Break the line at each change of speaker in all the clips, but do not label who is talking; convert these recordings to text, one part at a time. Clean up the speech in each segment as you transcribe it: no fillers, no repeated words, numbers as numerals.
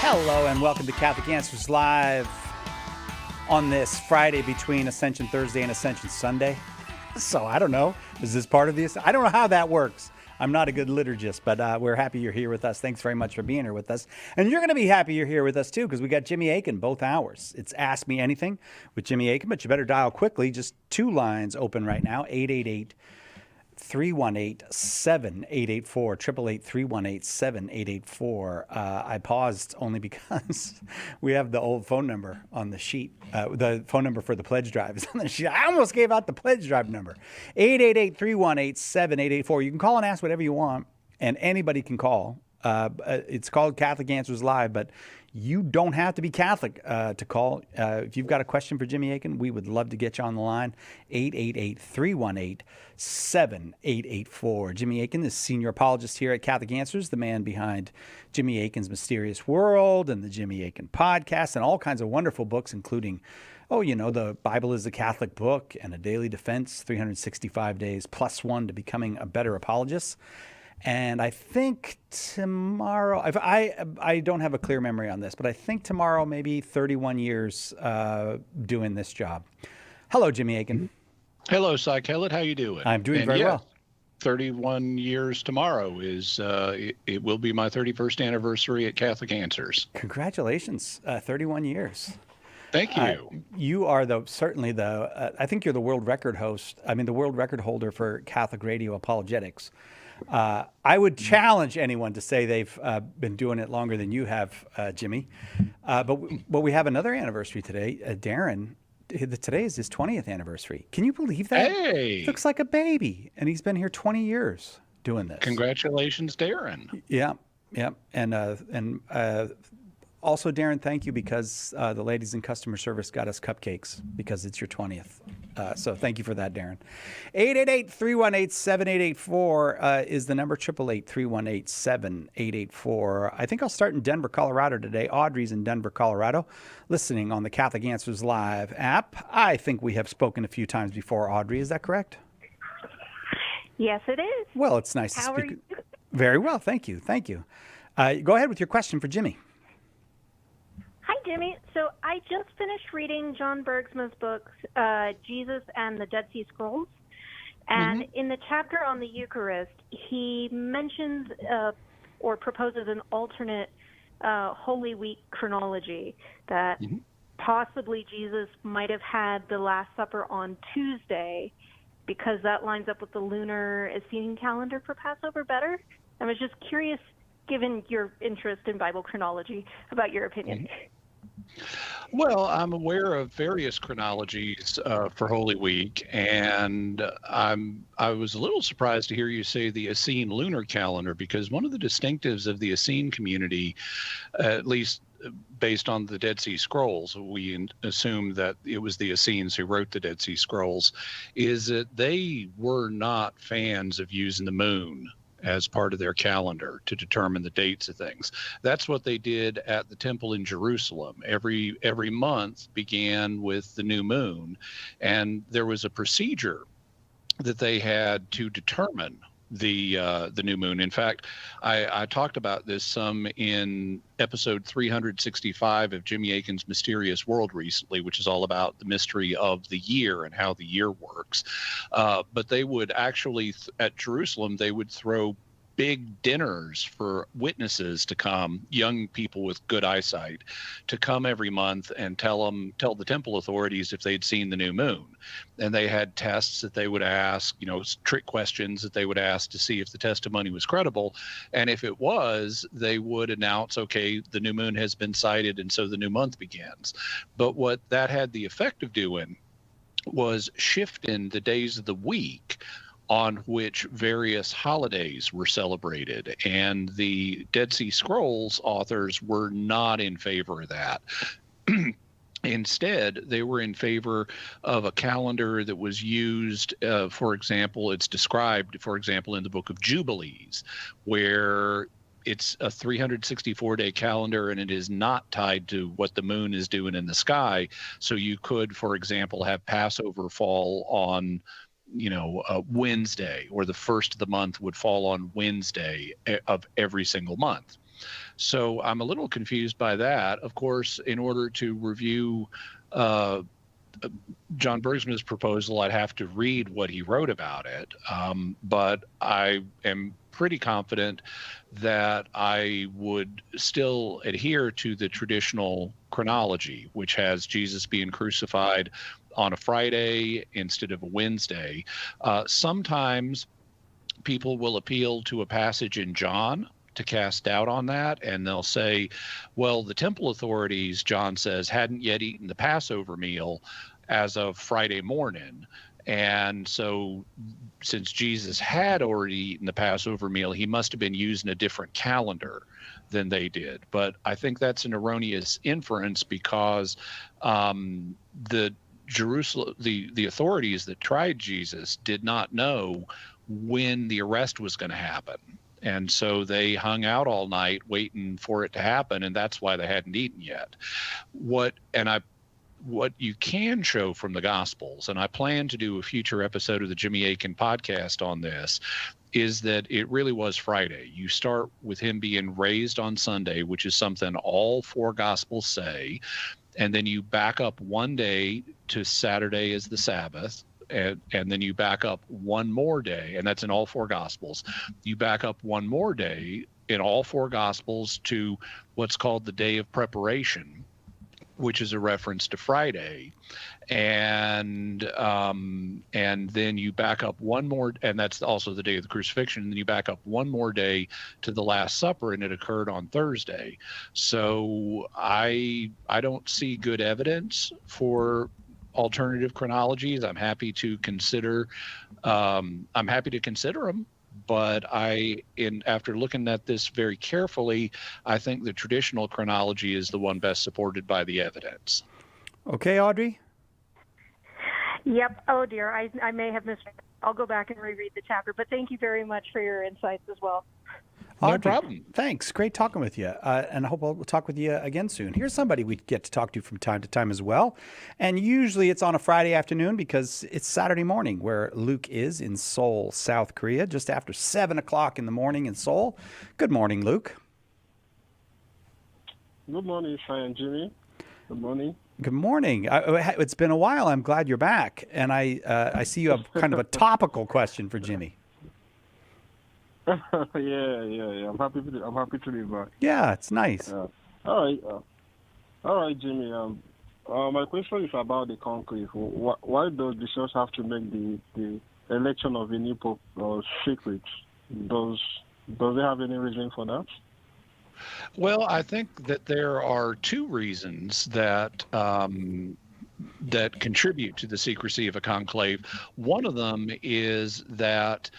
Hello and welcome to Catholic Answers Live on this Friday between Ascension Thursday and Ascension Sunday. So I don't know. Is this part of this? I don't know how that works. I'm not a good liturgist, but we're happy you're here with us. Thanks very much for being here with us. And you're going to be happy you're here with us too, because we got Jimmy Akin both hours. It's Ask Me Anything with Jimmy Akin, but you better dial quickly. Just two lines open right now, 888-318-7884, 888-318-7884. I paused only because we have the old phone number on the sheet. The phone number for the pledge drive is on the sheet. I almost gave out the pledge drive number, 888-318-7884. You can call and ask whatever you want, and anybody can call. It's called Catholic Answers Live, but you don't have to be Catholic to call. If you've got a question for Jimmy Akin, we would love to get you on the line. 888-318-7884. Jimmy Akin is senior apologist here at Catholic Answers, the man behind Jimmy Akin's Mysterious World and the Jimmy Akin podcast and all kinds of wonderful books, including, the Bible is a Catholic book and A Daily Defense, 365 Days plus one to becoming a better apologist. And I think tomorrow, I don't have a clear memory on this, but I think tomorrow maybe 31 years doing this job. Hello, Jimmy Akin.
Hello, Cy Kellett. How you doing?
I'm doing very well.
31 years tomorrow is, it will be my 31st anniversary at Catholic Answers.
Congratulations, 31 years.
Thank you.
You are certainly I think you're the world record the world record holder for Catholic radio apologetics. I would challenge anyone to say they've been doing it longer than you have, Jimmy. But we have another anniversary today. Darren, today is his 20th anniversary. Can you believe that?
Hey!
He looks like a baby, and he's been here 20 years doing this.
Congratulations, Darren.
Yeah. And also, Darren, thank you, because the ladies in customer service got us cupcakes because it's your 20th. So thank you for that, Darren. 888-318-7884 is the number, 888-318-7884. I think I'll start in Denver, Colorado today. Audrey's in Denver, Colorado, listening on the Catholic Answers Live app. I think we have spoken a few times before, Audrey. Is that correct?
Yes, it is.
Well, it's nice to speak.
How are you?
Very well, thank you. Go ahead with your question for Jimmy.
Hi, Jimmy. So I just finished reading John Bergsma's book, Jesus and the Dead Sea Scrolls. And in the chapter on the Eucharist, he mentions or proposes an alternate Holy Week chronology that possibly Jesus might have had the Last Supper on Tuesday because that lines up with the lunar Essene calendar for Passover better. I was just curious, given your interest in Bible chronology, about your opinion.
Well, I'm aware of various chronologies for Holy Week, and I was a little surprised to hear you say the Essene lunar calendar, because one of the distinctives of the Essene community, at least based on the Dead Sea Scrolls, we assume that it was the Essenes who wrote the Dead Sea Scrolls, is that they were not fans of using the moon as part of their calendar to determine the dates of things. That's what they did at the temple in Jerusalem. Every month began with the new moon, and there was a procedure that they had to determine the new moon. In fact, I talked about this some in episode 365 of Jimmy Akin's Mysterious World recently, which is all about the mystery of the year and how the year works. But they would actually, at Jerusalem, they would throw big dinners for witnesses to come, young people with good eyesight, to come every month and tell the temple authorities if they'd seen the new moon. And they had tests that they would ask, trick questions that they would ask to see if the testimony was credible. And if it was, they would announce, okay, the new moon has been sighted, and so the new month begins. But what that had the effect of doing was shifting the days of the week on which various holidays were celebrated. And the Dead Sea Scrolls authors were not in favor of that. Instead, they were in favor of a calendar that was used, for example, it's described, for example, in the Book of Jubilees, where it's a 364-day calendar, and it is not tied to what the moon is doing in the sky. So you could, for example, have Passover fall on Wednesday, or the first of the month would fall on Wednesday of every single month. So I'm a little confused by that. Of course, in order to review uh, John Bergsman's proposal, I'd have to read what he wrote about it. But I am pretty confident that I would still adhere to the traditional chronology, which has Jesus being crucified on a Friday instead of a Wednesday. Sometimes people will appeal to a passage in John to cast doubt on that, and they'll say, well, the temple authorities, John says, hadn't yet eaten the Passover meal as of Friday morning. And so since Jesus had already eaten the Passover meal, he must have been using a different calendar than they did. But I think that's an erroneous inference because the authorities that tried Jesus did not know when the arrest was going to happen. And so they hung out all night waiting for it to happen, and that's why they hadn't eaten yet. What you can show from the Gospels, and I plan to do a future episode of the Jimmy Akin podcast on this, is that it really was Friday. You start with him being raised on Sunday, which is something all four Gospels say, and then you back up one day to Saturday as the Sabbath, and then you back up one more day, and that's in all four Gospels. You back up one more day in all four Gospels to what's called the Day of Preparation, which is a reference to Friday, and then you back up one more, and that's also the day of the crucifixion. And then you back up one more day to the Last Supper, and it occurred on Thursday. So I don't see good evidence for alternative chronologies. I'm happy to consider them. But after looking at this very carefully, I think the traditional chronology is the one best supported by the evidence.
Okay, Audrey?
Yep. Oh, dear. I may have missed. I'll go back and reread the chapter. But thank you very much for your insights as well.
No
Audrey,
problem.
Thanks. Great talking with you. And I hope we'll talk with you again soon. Here's somebody we get to talk to from time to time as well. And usually it's on a Friday afternoon because it's Saturday morning where Luke is in Seoul, South Korea, just after 7 o'clock in the morning in Seoul. Good morning, Luke.
Good morning, Shai and Jimmy. Good morning.
Good morning. It's been a while. I'm glad you're back. And I see you have kind of a topical question for Jimmy.
yeah. I'm happy to be back.
Yeah, it's nice.
All right, Jimmy. My question is about the conclave. Why does bishops have to make the election of a new pope secret? Does they have any reason for that?
Well, I think that there are two reasons that contribute to the secrecy of a conclave. One of them is that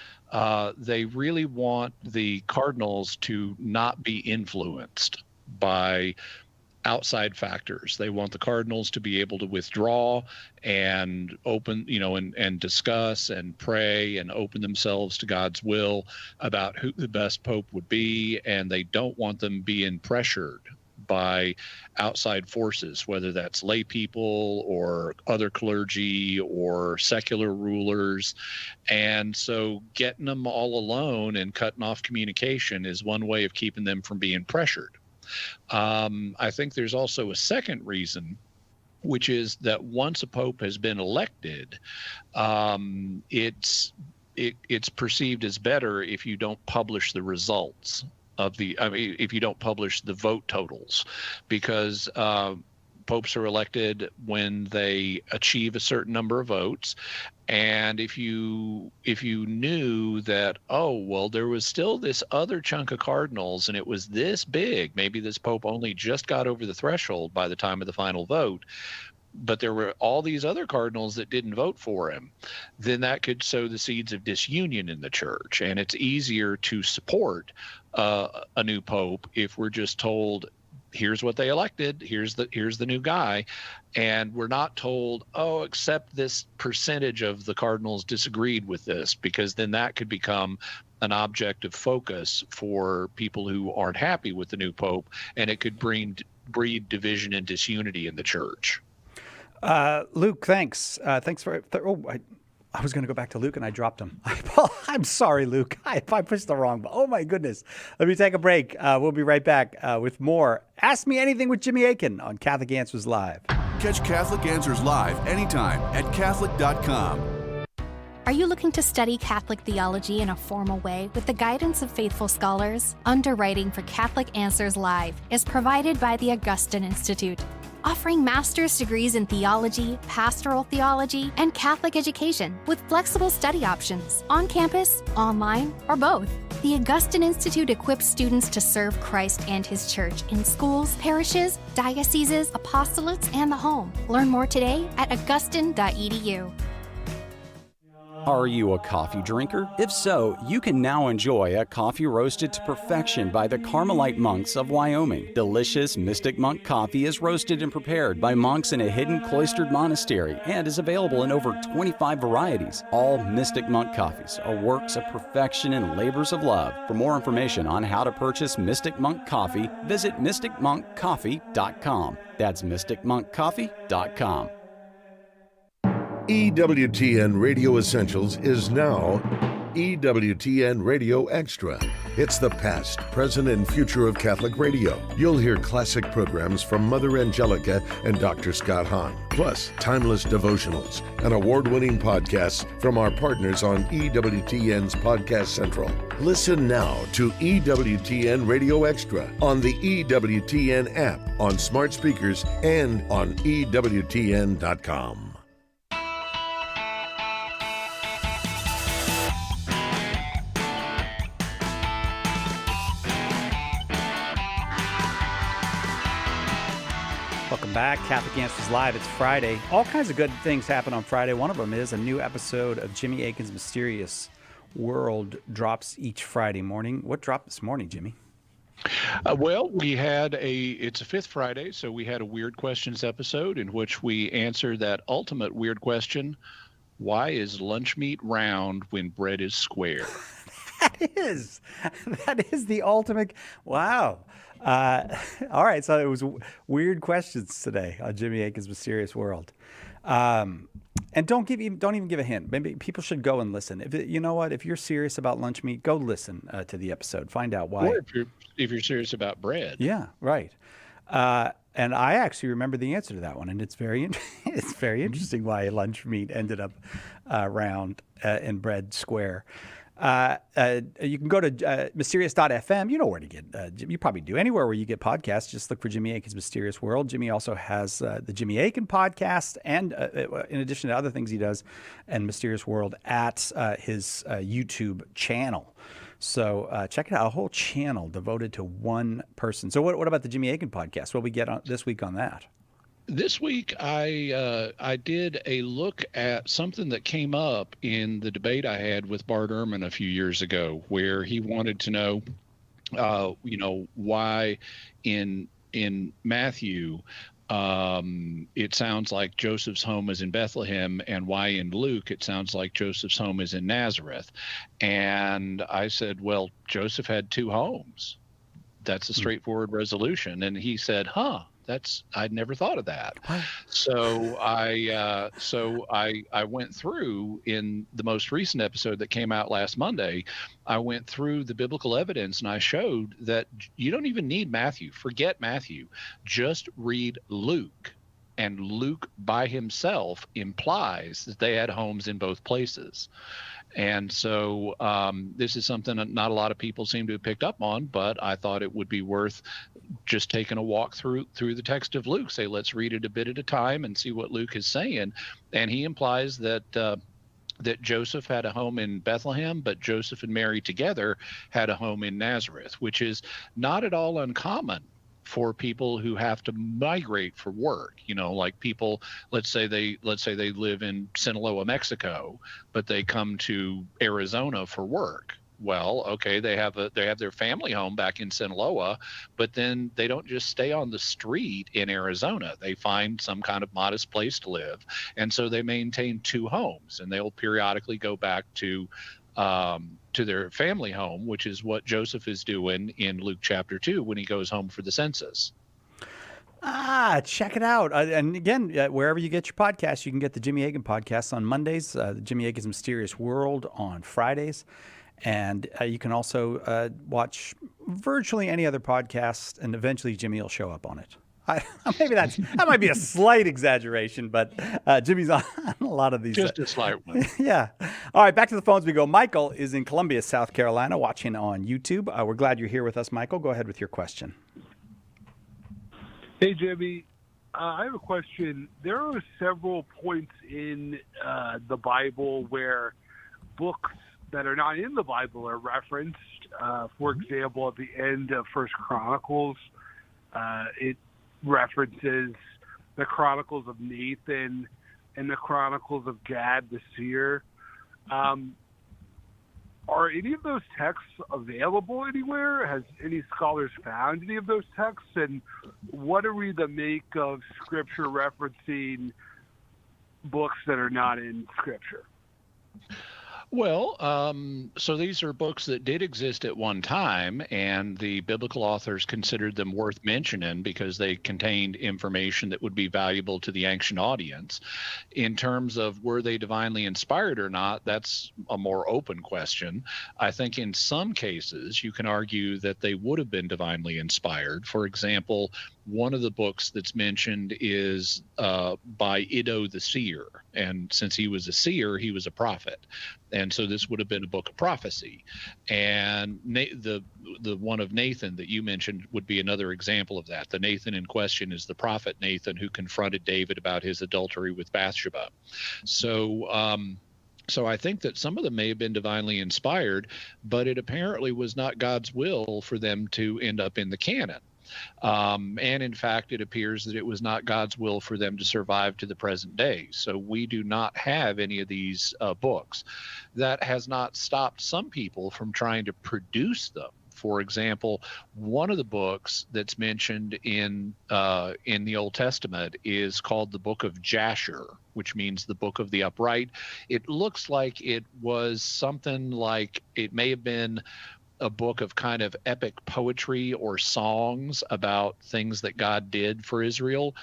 they really want the cardinals to not be influenced by outside factors. They want the cardinals to be able to withdraw and open, and discuss and pray and open themselves to God's will about who the best pope would be. And they don't want them being pressured by outside forces, whether that's lay people or other clergy or secular rulers. And so getting them all alone and cutting off communication is one way of keeping them from being pressured. I think there's also a second reason, which is that once a pope has been elected, it's perceived as better if you don't publish the results if you don't publish the vote totals, because popes are elected when they achieve a certain number of votes. And if you knew that, there was still this other chunk of cardinals and it was this big, maybe this pope only just got over the threshold by the time of the final vote, but there were all these other cardinals that didn't vote for him, then that could sow the seeds of disunion in the church. And it's easier to support a new pope if we're just told, here's what they elected, here's the new guy, and we're not told, except this percentage of the cardinals disagreed with this, because then that could become an object of focus for people who aren't happy with the new pope, and it could breed division and disunity in the church.
Luke, thanks. Thanks for. I was going to go back to Luke and I dropped him. I'm sorry, Luke. If I pushed the wrong button. Oh, my goodness. Let me take a break. We'll be right back with more Ask Me Anything with Jimmy Akin on Catholic Answers Live.
Catch Catholic Answers live anytime at Catholic.com.
Are you looking to study Catholic theology in a formal way with the guidance of faithful scholars? Underwriting for Catholic Answers Live is provided by the Augustine Institute, offering master's degrees in theology, pastoral theology, and Catholic education with flexible study options on campus, online, or both. The Augustine Institute equips students to serve Christ and His Church in schools, parishes, dioceses, apostolates, and the home. Learn more today at augustine.edu.
Are you a coffee drinker? If so, you can now enjoy a coffee roasted to perfection by the Carmelite monks of Wyoming. Delicious Mystic Monk coffee is roasted and prepared by monks in a hidden cloistered monastery and is available in over 25 varieties. All Mystic Monk coffees are works of perfection and labors of love. For more information on how to purchase Mystic Monk coffee, visit mysticmonkcoffee.com. That's mysticmonkcoffee.com.
EWTN Radio Essentials is now EWTN Radio Extra. It's the past, present, and future of Catholic radio. You'll hear classic programs from Mother Angelica and Dr. Scott Hahn, plus timeless devotionals and award-winning podcasts from our partners on EWTN's Podcast Central. Listen now to EWTN Radio Extra on the EWTN app, on smart speakers, and on EWTN.com.
Welcome back. Catholic Answers Live. It's Friday. All kinds of good things happen on Friday. One of them is a new episode of Jimmy Akin's Mysterious World drops each Friday morning. What dropped this morning, Jimmy?
Well, it's a fifth Friday, so we had a Weird Questions episode in which we answered that ultimate weird question: why is lunch meat round when bread is square?
That is the ultimate. Wow. All right, so it was Weird Questions today on Jimmy Akin's Mysterious World. And don't even give a hint. Maybe people should go and listen. You know what? If you're serious about lunch meat, go listen to the episode. Find out why.
Or if you're serious about bread.
Yeah, right. And I actually remember the answer to that one, and it's very interesting why lunch meat ended up round and bread square. You can go to mysterious.fm. You know where to get, you probably do, anywhere where you get podcasts. Just look for Jimmy Akin's Mysterious World. Jimmy also has the Jimmy Akin podcast, and in addition to other things he does, and Mysterious World at his YouTube channel. So check it out, a whole channel devoted to one person. So what about the Jimmy Akin podcast? What we get on this week on that?
This week, I did a look at something that came up in the debate I had with Bart Ehrman a few years ago, where he wanted to know, why in Matthew it sounds like Joseph's home is in Bethlehem, and why in Luke it sounds like Joseph's home is in Nazareth. And I said, well, Joseph had two homes. That's a straightforward resolution. And he said, I'd never thought of that. So I went through, in the most recent episode that came out last Monday, I went through the biblical evidence, and I showed that you don't even need Matthew. Forget Matthew. Just read Luke. And Luke by himself implies that they had homes in both places. And so this is something that not a lot of people seem to have picked up on, but I thought it would be worth just taking a walk through the text of Luke. Say, let's read it a bit at a time and see what Luke is saying. And he implies that that Joseph had a home in Bethlehem, but Joseph and Mary together had a home in Nazareth, which is not at all uncommon for people who have to migrate for work. Like people, let's say they live in Sinaloa, Mexico, but they come to Arizona for work. Well, okay, they have their family home back in Sinaloa, but then they don't just stay on the street in Arizona. They find some kind of modest place to live, and so they maintain two homes, and they'll periodically go back to their family home, which is what Joseph is doing in Luke chapter 2 when he goes home for the census.
Check it out. And again, wherever you get your podcasts, you can get the Jimmy Akin podcast on Mondays, the Jimmy Akin's Mysterious World on Fridays. And you can also watch virtually any other podcast, and eventually Jimmy will show up on it. Maybe that might be a slight exaggeration, but Jimmy's on a lot of these.
Just a slight one.
Yeah. All right, back to the phones we go. Michael is in Columbia, South Carolina, watching on YouTube. We're glad you're here with us, Michael. Go ahead with your question.
Hey, Jimmy. I have a question. There are several points in the Bible where books that are not in the Bible are referenced. For example, at the end of First Chronicles, it references the Chronicles of Nathan and the Chronicles of Gad the seer. Are any of those texts available anywhere? Has any scholars found any of those texts? And what are we to make of Scripture referencing books that are not in Scripture?
Well, so these are books that did exist at one time, and the biblical authors considered them worth mentioning because they contained information that would be valuable to the ancient audience. In terms of were they divinely inspired or not, that's a more open question. I think in some cases you can argue that they would have been divinely inspired. For example, one of the books that's mentioned is by Iddo the seer. And since he was a seer, he was a prophet. And so this would have been a book of prophecy. And the one of Nathan that you mentioned would be another example of that. The Nathan in question is the prophet Nathan, who confronted David about his adultery with Bathsheba. So I think that some of them may have been divinely inspired, but it apparently was not God's will for them to end up in the canon. And in fact, it appears that it was not God's will for them to survive to the present day. So we do not have any of these books. That has not stopped some people from trying to produce them. For example, one of the books that's mentioned in the Old Testament is called the Book of Jasher, which means the Book of the Upright. It looks like it was something like it may have been a book of kind of epic poetry or songs about things that God did for Israel.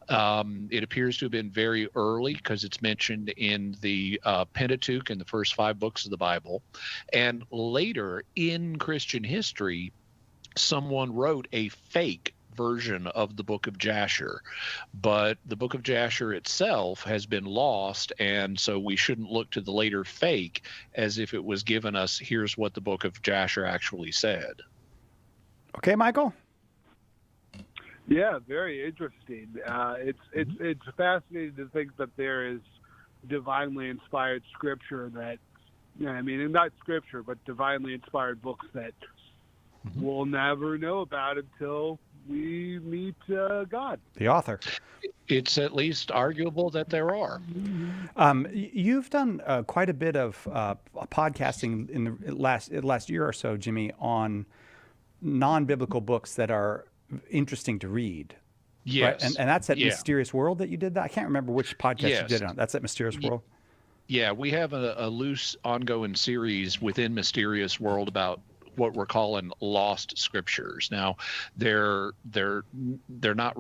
It appears to have been very early because it's mentioned in the Pentateuch in the first 5 books of the Bible. And later in Christian history, someone wrote a fake version of the Book of Jasher, but the Book of Jasher itself has been lost, and so we shouldn't look to the later fake as if it was given us, here's what the Book of Jasher actually said.
Okay, Michael?
Yeah, very interesting. It's fascinating to think that there is divinely inspired Scripture that, not Scripture, but divinely inspired books that we'll never know about until we meet God.
The author.
It's at least arguable that there are.
You've done quite a bit of podcasting in the last year or so, Jimmy, on non-biblical books that are interesting to read.
Yes.
Right? And that's at Mysterious World that you did that? I can't remember which podcast you did it on. That's at Mysterious World?
Yeah, we have a loose ongoing series within Mysterious World about what we're calling lost scriptures. Now, they're not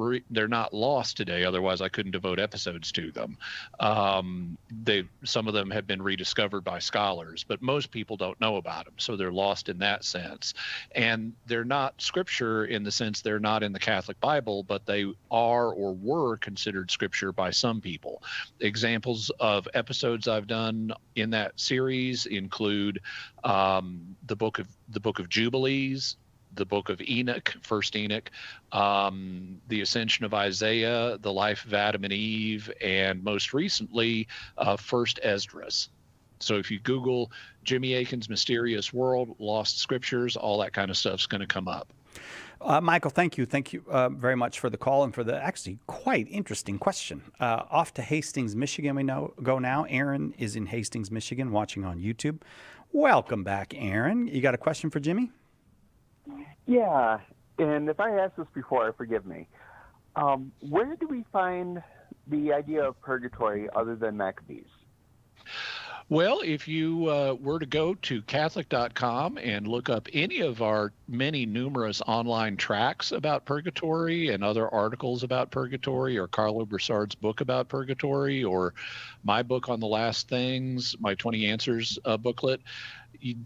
lost today. Otherwise, I couldn't devote episodes to them. Some of them have been rediscovered by scholars, but most people don't know about them, so they're lost in that sense. And they're not scripture in the sense they're not in the Catholic Bible, but they are or were considered scripture by some people. Examples of episodes I've done in that series include the book of Jubilees, the book of Enoch, First Enoch, the Ascension of Isaiah, the life of Adam and Eve, and most recently, First Esdras. So if you Google Jimmy Akin's Mysterious World, Lost Scriptures, all that kind of stuff's going to come up.
Michael, thank you. Thank you very much for the call and for the actually quite interesting question. Off to Hastings, Michigan, go now. Aaron is in Hastings, Michigan, watching on YouTube. Welcome back, Aaron. You got a question for Jimmy?
Yeah, and if I asked this before, forgive me. Where do we find the idea of purgatory other than Maccabees?
Well, if you were to go to Catholic.com and look up any of our many numerous online tracks about purgatory and other articles about purgatory, or Carlo Broussard's book about purgatory, or my book on the last things, my 20 Answers booklet,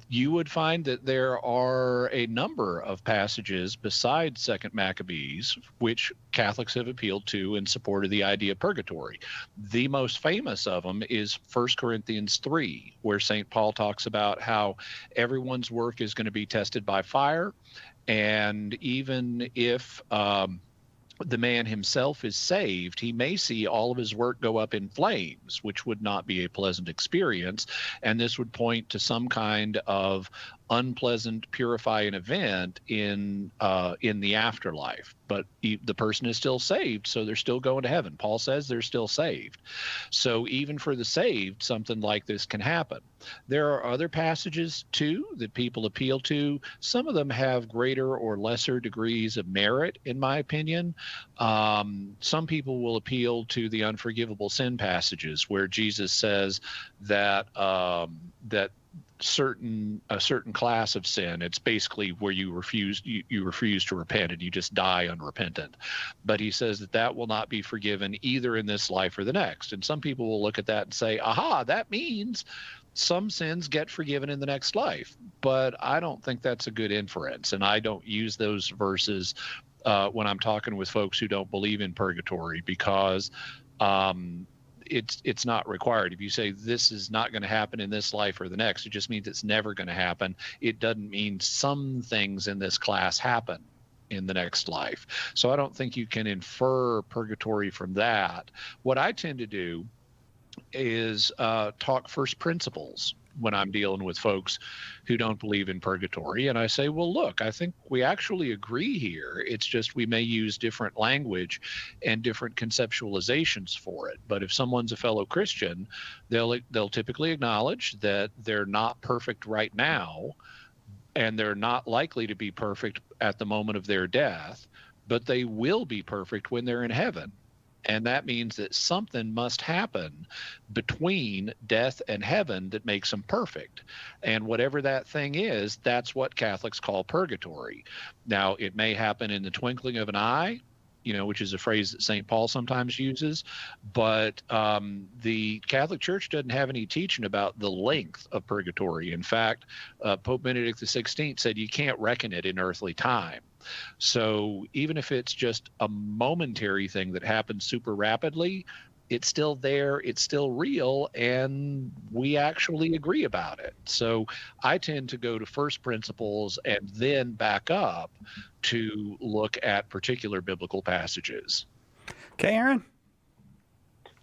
you would find that there are a number of passages besides Second Maccabees which Catholics have appealed to in support of the idea of purgatory. The most famous of them is 1 Corinthians 3, where St. Paul talks about how everyone's work is going to be tested by fire, and even if the man himself is saved, he may see all of his work go up in flames, which would not be a pleasant experience. And this would point to some kind of unpleasant purifying event in the afterlife. But the person is still saved, so they're still going to heaven. Paul says they're still saved. So even for the saved, something like this can happen. There are other passages, too, that people appeal to. Some of them have greater or lesser degrees of merit, in my opinion. Some people will appeal to the unforgivable sin passages, where Jesus says that a certain class of sin, it's basically where you refuse to repent and you just die unrepentant. But he says that will not be forgiven either in this life or the next. And some people will look at that and say, aha, that means some sins get forgiven in the next life. But I don't think that's a good inference, and I don't use those verses when I'm talking with folks who don't believe in purgatory, because it's not required. If you say this is not going to happen in this life or the next, it just means it's never going to happen. It doesn't mean some things in this class happen in the next life. So I don't think you can infer purgatory from that. What I tend to do is talk first principles when I'm dealing with folks who don't believe in purgatory. And I say, well, look, I think we actually agree here. It's just we may use different language and different conceptualizations for it. But if someone's a fellow Christian, they'll typically acknowledge that they're not perfect right now, and they're not likely to be perfect at the moment of their death, but they will be perfect when they're in heaven. And that means that something must happen between death and heaven that makes them perfect. And whatever that thing is, that's what Catholics call purgatory. Now, it may happen in the twinkling of an eye, which is a phrase that St. Paul sometimes uses. But the Catholic Church doesn't have any teaching about the length of purgatory. In fact, Pope Benedict XVI said you can't reckon it in earthly time. So even if it's just a momentary thing that happens super rapidly, it's still there, it's still real, and we actually agree about it. So I tend to go to first principles and then back up to look at particular biblical passages.
Okay, Aaron?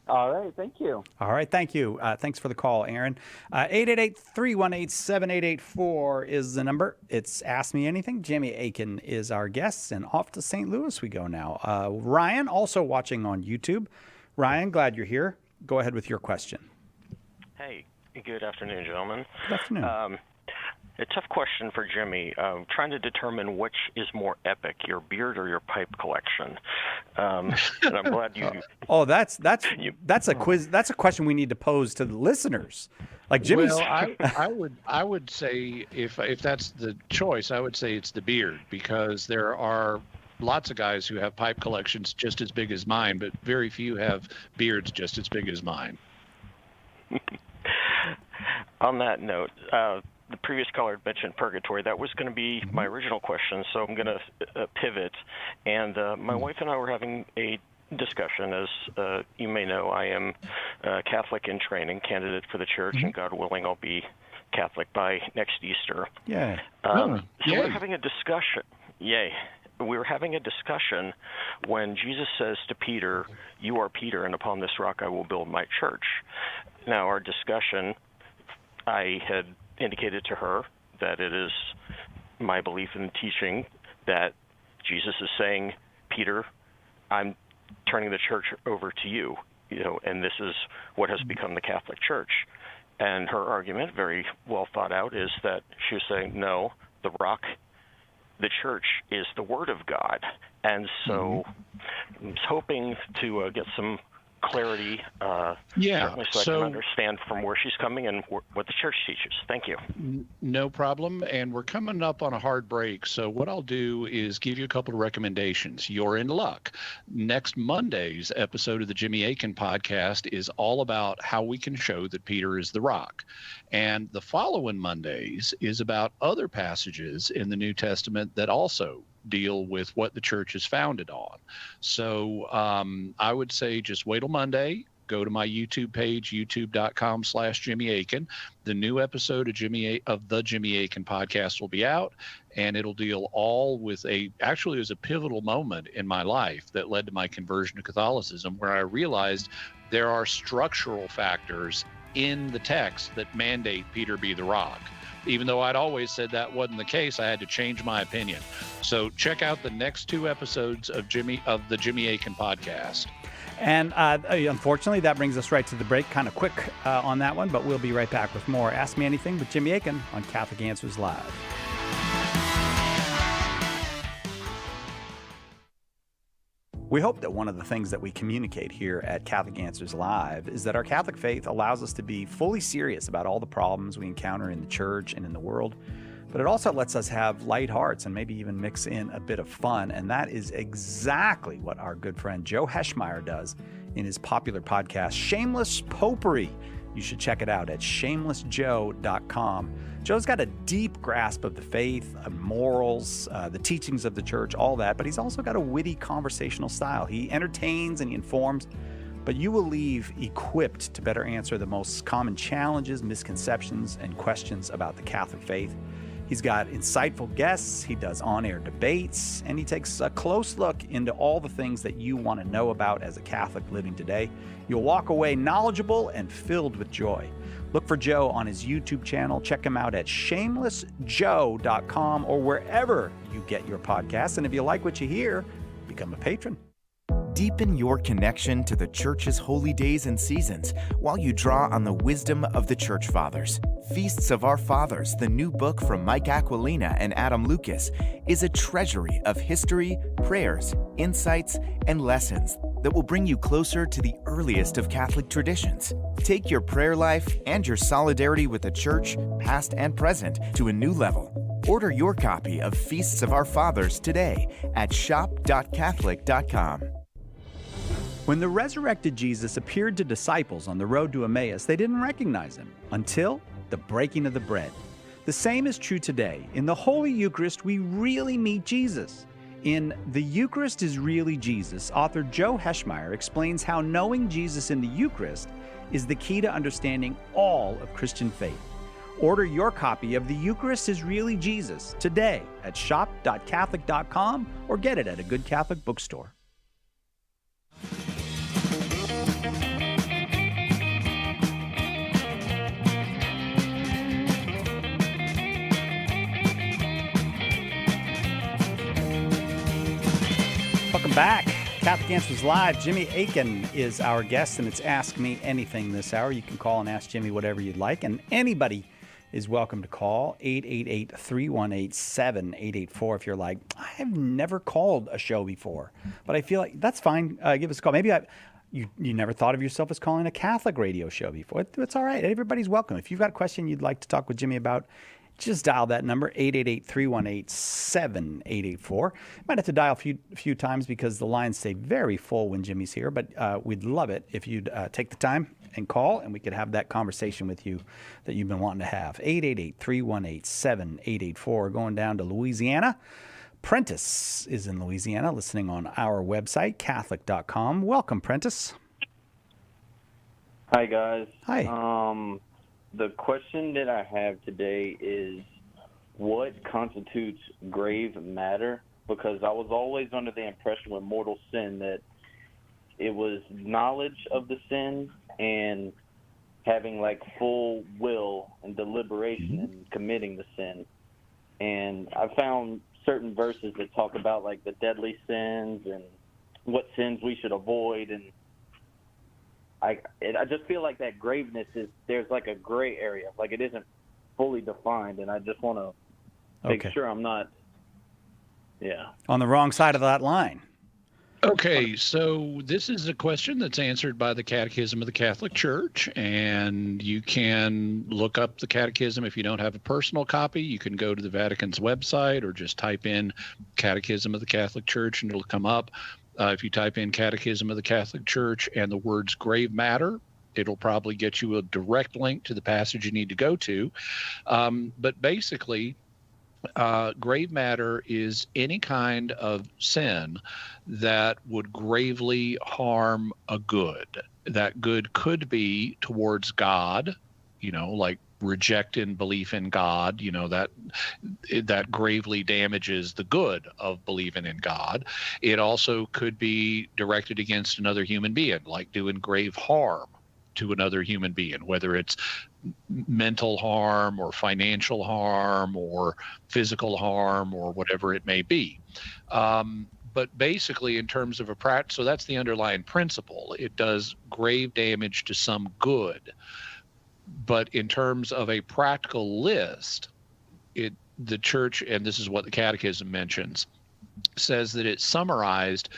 All right, thank you.
All right, thank you. Thanks for the call, Aaron. 888-318-7884 is the number. It's Ask Me Anything. Jimmy Akin is our guest, and off to St. Louis we go now. Ryan, also watching on YouTube. Ryan, glad you're here. Go ahead with your question.
Hey, good afternoon, gentlemen.
Good afternoon.
A tough question for Jimmy. Trying to determine which is more epic, your beard or your pipe collection. And I'm glad you.
Oh, that's a quiz. That's a question we need to pose to the listeners. Like Jimmy's.
Well, I would say if that's the choice, I would say it's the beard, because there are lots of guys who have pipe collections just as big as mine, but very few have beards just as big as mine.
On that note, the previous caller mentioned purgatory. That was going to be my original question, so I'm going to pivot. And my wife and I were having a discussion. As you may know, I am Catholic in training, candidate for the church, and God willing, I'll be Catholic by next Easter.
Yeah.
So we're having a discussion. Yay. We were having a discussion when Jesus says to Peter, "You are Peter, and upon this rock I will build my church." Now, our discussion, I had indicated to her that it is my belief and teaching that Jesus is saying, "Peter, I'm turning the church over to you, and this is what has become the Catholic Church." And her argument, very well thought out, is that she was saying, no, the rock, the church, is the Word of God. And so I was hoping to get some clarity, certainly so I can understand from where she's coming and what the church teaches. Thank you.
No problem. And we're coming up on a hard break. So what I'll do is give you a couple of recommendations. You're in luck. Next Monday's episode of the Jimmy Akin podcast is all about how we can show that Peter is the rock. And the following Mondays is about other passages in the New Testament that also deal with what the church is founded on. So I would say just wait till Monday. Go to my YouTube page, youtube.com/Jimmy Akin. The new episode of the Jimmy Akin podcast will be out, and it'll deal all with actually it was a pivotal moment in my life that led to my conversion to Catholicism, where I realized there are structural factors in the text that mandate Peter be the rock. Even though I'd always said that wasn't the case, I had to change my opinion. So check out the next 2 episodes of the Jimmy Akin podcast.
And unfortunately, that brings us right to the break, kind of quick on that one, but we'll be right back with more Ask Me Anything with Jimmy Akin on Catholic Answers Live. We hope that one of the things that we communicate here at Catholic Answers Live is that our Catholic faith allows us to be fully serious about all the problems we encounter in the church and in the world, but it also lets us have light hearts and maybe even mix in a bit of fun, and that is exactly what our good friend Joe Heschmeyer does in his popular podcast, Shameless Popery. You should check it out at shamelessjoe.com. Joe's got a deep grasp of the faith, morals, the teachings of the church, all that, but he's also got a witty conversational style. He entertains and he informs, but you will leave equipped to better answer the most common challenges, misconceptions, and questions about the Catholic faith. He's got insightful guests, he does on-air debates, and he takes a close look into all the things that you want to know about as a Catholic living today. You'll walk away knowledgeable and filled with joy. Look for Joe on his YouTube channel. Check him out at shamelessjoe.com or wherever you get your podcasts. And if you like what you hear, become a patron.
Deepen your connection to the Church's holy days and seasons while you draw on the wisdom of the Church Fathers. Feasts of Our Fathers, the new book from Mike Aquilina and Adam Lucas, is a treasury of history, prayers, insights, and lessons that will bring you closer to the earliest of Catholic traditions. Take your prayer life and your solidarity with the Church, past and present, to a new level. Order your copy of Feasts of Our Fathers today at shop.catholic.com.
When the resurrected Jesus appeared to disciples on the road to Emmaus, they didn't recognize him until the breaking of the bread. The same is true today. In the Holy Eucharist, we really meet Jesus. In The Eucharist is Really Jesus, author Joe Heschmeyer explains how knowing Jesus in the Eucharist is the key to understanding all of Christian faith. Order your copy of The Eucharist is Really Jesus today at shop.catholic.com or get it at a good Catholic bookstore. Welcome back. Catholic Answers Live. Jimmy Akin is our guest, and it's Ask Me Anything this hour. You can call and ask Jimmy whatever you'd like, and anybody is welcome to call 888-318-7884 if you're like, I've never called a show before, but I feel like that's fine. Give us a call. Maybe you never thought of yourself as calling a Catholic radio show before. It's all right. Everybody's welcome. If you've got a question you'd like to talk with Jimmy about, just dial that number, 888-318-7884. Might have to dial a few times because the lines stay very full when Jimmy's here, but we'd love it if you'd take the time and call, and we could have that conversation with you that you've been wanting to have. 888-318-7884. Going down to Louisiana. Prentice is in Louisiana, listening on our website, Catholic.com. Welcome, Prentice.
Hi, guys.
Hi.
The question that I have today is, what constitutes grave matter? Because I was always under the impression with mortal sin that it was knowledge of the sin and having like full will and deliberation in committing the sin. And I found certain verses that talk about like the deadly sins and what sins we should avoid, and I just feel like that graveness there's like a gray area, like it isn't fully defined, and I just want to make sure I'm not,
on the wrong side of that line.
Okay, so this is a question that's answered by the Catechism of the Catholic Church, and you can look up the Catechism. If you don't have a personal copy, you can go to the Vatican's website or just type in Catechism of the Catholic Church and it'll come up. If you type in Catechism of the Catholic Church and the words grave matter, it'll probably get you a direct link to the passage you need to go to. But basically, grave matter is any kind of sin that would gravely harm a good. That good could be towards God, like rejecting belief in God, that gravely damages the good of believing in God. It also could be directed against another human being, like doing grave harm to another human being, whether it's mental harm or financial harm or physical harm or whatever it may be. But basically, in terms of so that's the underlying principle. It does grave damage to some good. But in terms of a practical list, the church, and this is what the Catechism mentions, says that it's summarized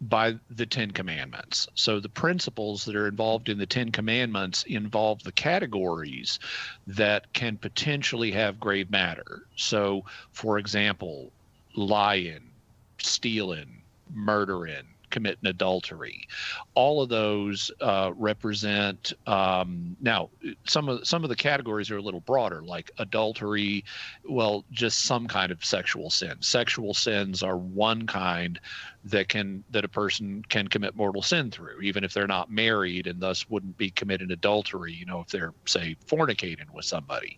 by the Ten Commandments. So the principles that are involved in the Ten Commandments involve the categories that can potentially have grave matter. So, for example, lying, stealing, murdering, committing adultery. All of those represent, now some of the categories are a little broader, like adultery, well, just some kind of sexual sin. Sexual sins are one kind that a person can commit mortal sin through, even if they're not married and thus wouldn't be committing adultery, if they're, say, fornicating with somebody.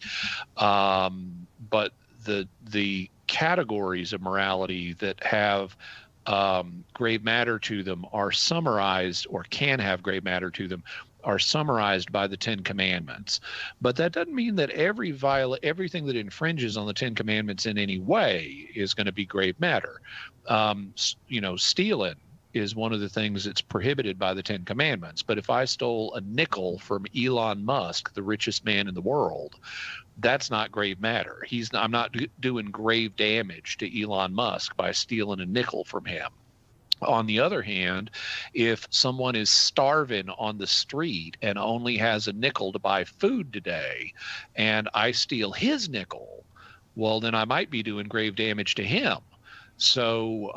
But the categories of morality that have grave matter to them are summarized, or can have grave matter to them, are summarized by the Ten Commandments. But that doesn't mean that everything that infringes on the Ten Commandments in any way is going to be grave matter. Stealing is one of the things that's prohibited by the Ten Commandments. But if I stole a nickel from Elon Musk, the richest man in the world, that's not grave matter. I'm not doing grave damage to Elon Musk by stealing a nickel from him. On the other hand, if someone is starving on the street and only has a nickel to buy food today, and I steal his nickel, well, then I might be doing grave damage to him. So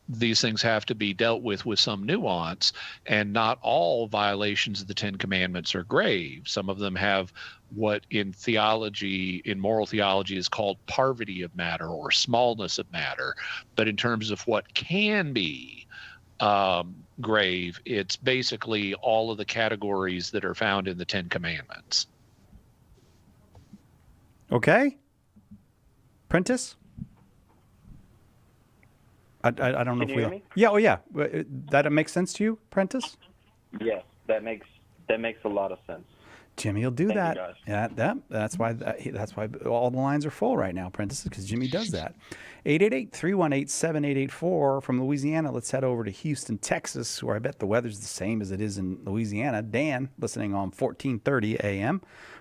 these things have to be dealt with some nuance, and not all violations of the Ten Commandments are grave. Some of them have what in moral theology is called parvity of matter, or smallness of matter. But in terms of what can be grave, it's basically all of the categories that are found in the Ten Commandments.
Okay. Prentice? I don't know
Can
if
you
we.
hear me?
Yeah. Oh, yeah. That makes sense to you, Prentice?
Yes, that makes a lot of sense.
Jimmy will do
Thank
that.
you, guys.
Yeah, that's why all the lines are full right now, Prentice, because Jimmy does that. 888-318-7884 from Louisiana. Let's head over to Houston, Texas, where I bet the weather's the same as it is in Louisiana. Dan, listening on 1430 AM.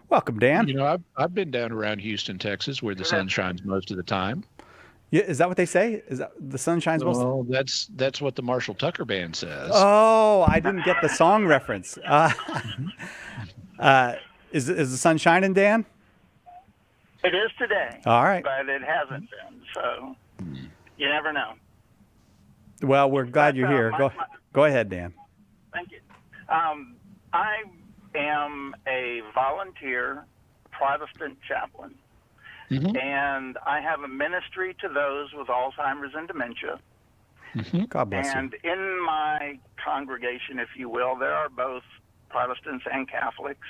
Welcome, Dan.
I've been down around Houston, Texas, where the sun shines most of the time.
Yeah, is that what they say? Is that the sun shines most?
Well, that's what the Marshall Tucker Band says.
Oh, I didn't get the song reference. Is the sun shining, Dan?
It is today.
All right.
But it hasn't been, so you never know.
Well, we're glad you're here. Go ahead, Dan.
Thank you. I am a volunteer Protestant chaplain.
Mm-hmm.
And I have a ministry to those with Alzheimer's and dementia.
Mm-hmm. God bless you.
And in my congregation, if you will, there are both Protestants and Catholics.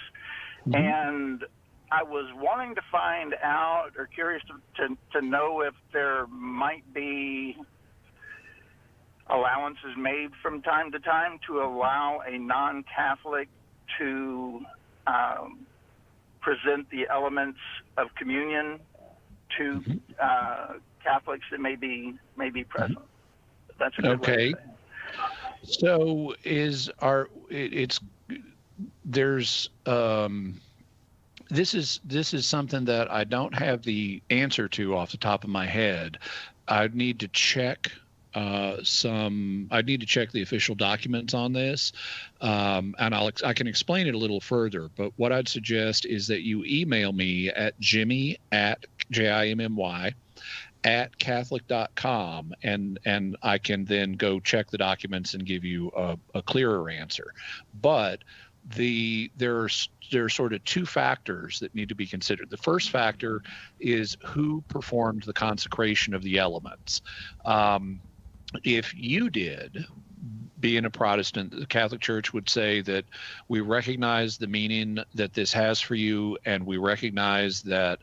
Mm-hmm. And I was wanting to find out, or curious to know, if there might be allowances made from time to time to allow a non-Catholic to present the elements of communion to Catholics that may be present. That's a good way to say it.
So this is something that I don't have the answer to off the top of my head. I'd need to check I need to check the official documents on this, and I can explain it a little further. But what I'd suggest is that you email me at Jimmy at JIMMY at Catholic.com, and I can then go check the documents and give you a clearer answer. But there are sort of two factors that need to be considered. The first factor is who performed the consecration of the elements. If you did, being a Protestant, the Catholic Church would say that we recognize the meaning that this has for you, and we recognize that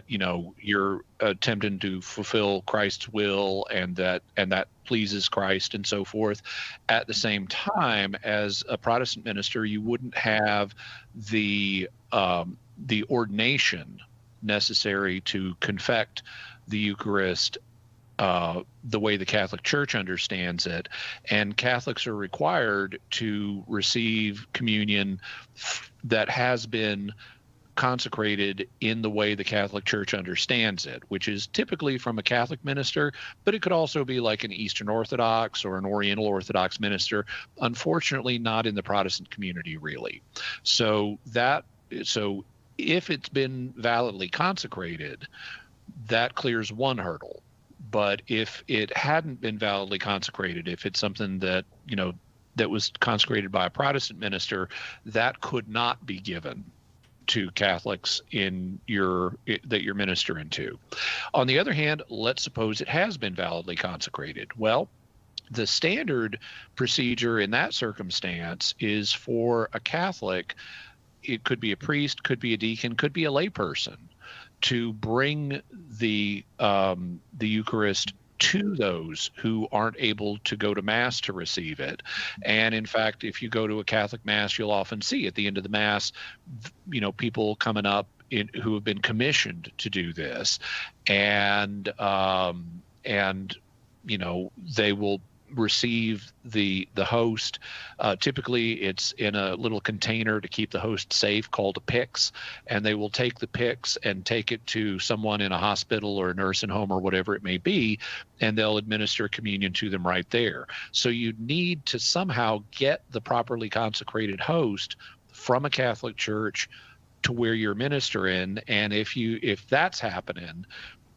you're attempting to fulfill Christ's will, and that pleases Christ, and so forth. At the same time, as a Protestant minister, you wouldn't have the ordination necessary to confect the Eucharist the way the Catholic Church understands it, and Catholics are required to receive communion that has been consecrated in the way the Catholic Church understands it, which is typically from a Catholic minister, but it could also be like an Eastern Orthodox or an Oriental Orthodox minister. Unfortunately, not in the Protestant community, really. So if it's been validly consecrated, that clears one hurdle. But if it hadn't been validly consecrated, if it's something that that was consecrated by a Protestant minister, that could not be given to Catholics that you're ministering to. On the other hand, let's suppose it has been validly consecrated. Well, the standard procedure in that circumstance is for a Catholic, it could be a priest, could be a deacon, could be a layperson, to bring the Eucharist to those who aren't able to go to Mass to receive it. And in fact, if you go to a Catholic Mass, you'll often see at the end of the Mass, people coming up who have been commissioned to do this, and they will receive the host. Typically it's in a little container to keep the host safe called a pyx, and they will take the pyx and take it to someone in a hospital or a nursing home or whatever it may be, and they'll administer communion to them right there. So you need to somehow get the properly consecrated host from a Catholic church to where you're ministering, and if that's happening,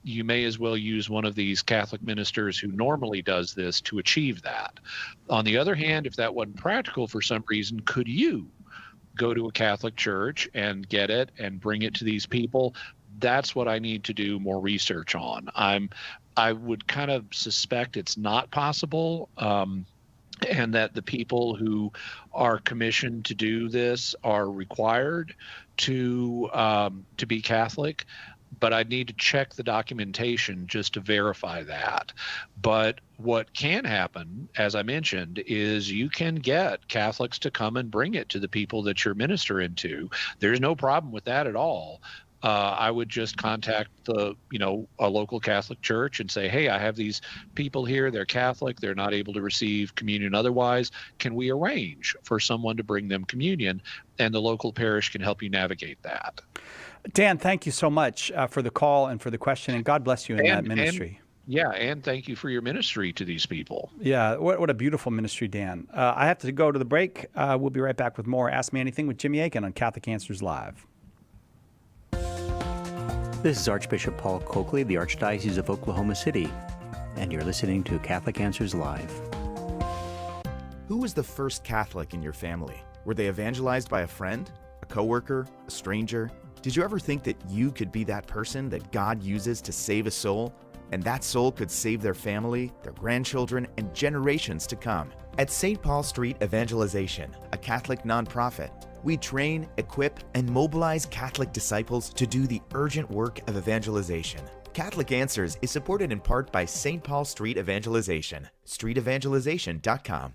you may as well use one of these Catholic ministers who normally does this to achieve that. On the other hand, if that wasn't practical for some reason, could you go to a Catholic church and get it and bring it to these people? That's what I need to do more research on. I would kind of suspect it's not possible, and that the people who are commissioned to do this are required to be Catholic. But I'd need to check the documentation just to verify that. But what can happen, as I mentioned, is you can get Catholics to come and bring it to the people that you're ministering to. There's no problem with that at all. I would just contact a local Catholic church and say, hey, I have these people here. They're Catholic. They're not able to receive communion otherwise. Can we arrange for someone to bring them communion? And the local parish can help you navigate that.
Dan, thank you so much for the call and for the question, and God bless you in that ministry.
And thank you for your ministry to these people.
Yeah, what a beautiful ministry, Dan. I have to go to the break. We'll be right back with more Ask Me Anything with Jimmy Akin on Catholic Answers Live.
This is Archbishop Paul Coakley of the Archdiocese of Oklahoma City, and you're listening to Catholic Answers Live.
Who was the first Catholic in your family? Were they evangelized by a friend, a coworker, a stranger? Did you ever think that you could be that person that God uses to save a soul, and that soul could save their family, their grandchildren, and generations to come? At St. Paul Street Evangelization, a Catholic nonprofit, we train, equip, and mobilize Catholic disciples to do the urgent work of evangelization. Catholic Answers is supported in part by St. Paul Street Evangelization, streetevangelization.com.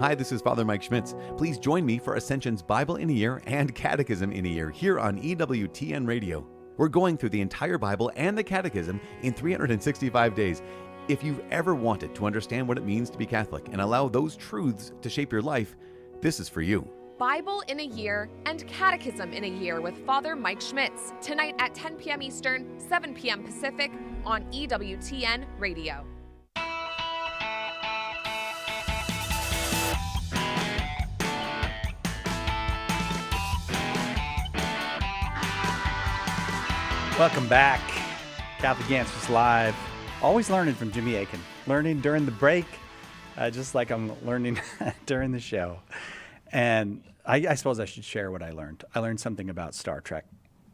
Hi, this is Father Mike Schmitz. Please join me for Ascension's Bible in a Year and Catechism in a Year here on EWTN Radio. We're going through the entire Bible and the Catechism in 365 days. If you've ever wanted to understand what it means to be Catholic and allow those truths to shape your life, this is for you.
Bible in a Year and Catechism in a Year with Father Mike Schmitz, tonight at 10 p.m. Eastern, 7 p.m. Pacific on EWTN Radio.
Welcome back. Catholic Answers Live. Always learning from Jimmy Akin. Learning during the break, just like I'm learning during the show. And I suppose I should share what I learned. I learned something about Star Trek,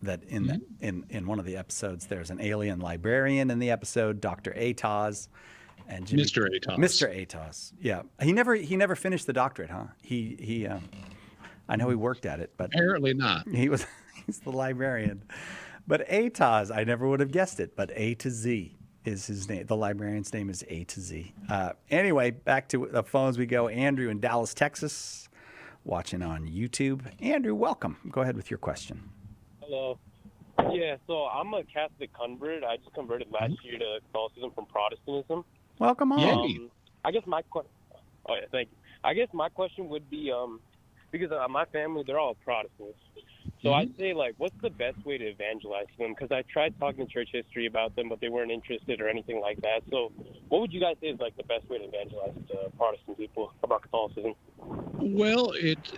that in one of the episodes, there's an alien librarian in the episode, Dr. Atos. And Jimmy,
Mr. Atos.
Mr. Atos. Yeah. He never finished the doctorate, huh? He I know he worked at it, but
apparently not.
He's the librarian. But Atos, I never would have guessed it, but A to Z is his name. The librarian's name is A to Z. Anyway, back to the phones we go. Andrew in Dallas, Texas, watching on YouTube. Andrew, welcome. Go ahead with your question.
Hello. Yeah, so I'm a Catholic convert. I just converted last year to Catholicism from Protestantism.
Welcome on.
I guess thank you. I guess my question would be, because my family, they're all Protestants. So I'd say, what's the best way to evangelize them? Because I tried talking church history about them, but they weren't interested or anything like that. So what would you guys say is, the best way to evangelize Protestant people about Catholicism?
Well,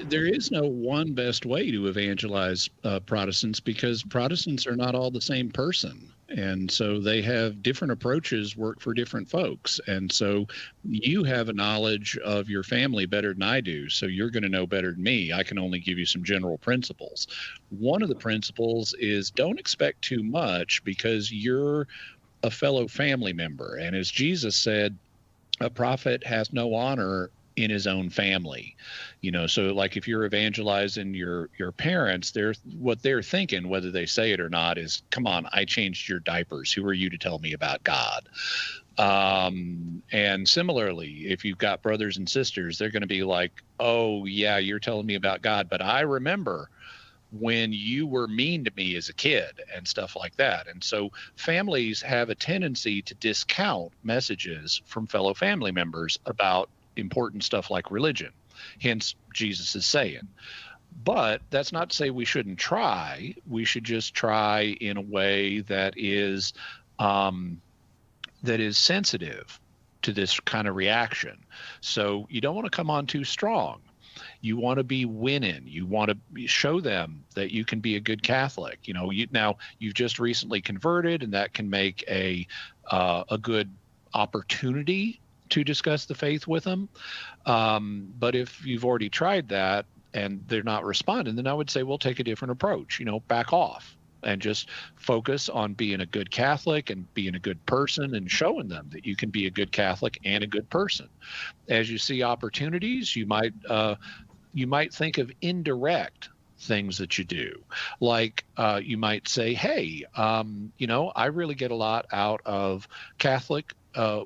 there is no one best way to evangelize Protestants, because Protestants are not all the same person. And so they have different approaches work for different folks. And so you have a knowledge of your family better than I do. So you're going to know better than me. I can only give you some general principles. One of the principles is don't expect too much, because you're a fellow family member. And as Jesus said, a prophet has no honor in his own family. So if you're evangelizing your parents, what they're thinking, whether they say it or not, is, come on, I changed your diapers. Who are you to tell me about God? And similarly, if you've got brothers and sisters, they're going to be like, oh yeah, you're telling me about God, but I remember when you were mean to me as a kid and stuff like that. And so families have a tendency to discount messages from fellow family members about important stuff like religion, hence Jesus is saying. But that's not to say we shouldn't try. We should just try in a way that is sensitive to this kind of reaction. So you don't want to come on too strong. You want to be winning. You want to show them that you can be a good Catholic. You've just recently converted, and that can make a good opportunity to discuss the faith with them. But if you've already tried that and they're not responding, then I would say, well, take a different approach, back off and just focus on being a good Catholic and being a good person and showing them that you can be a good Catholic and a good person. As you see opportunities, you might think of indirect things that you do. You might say, hey, I really get a lot out of Catholic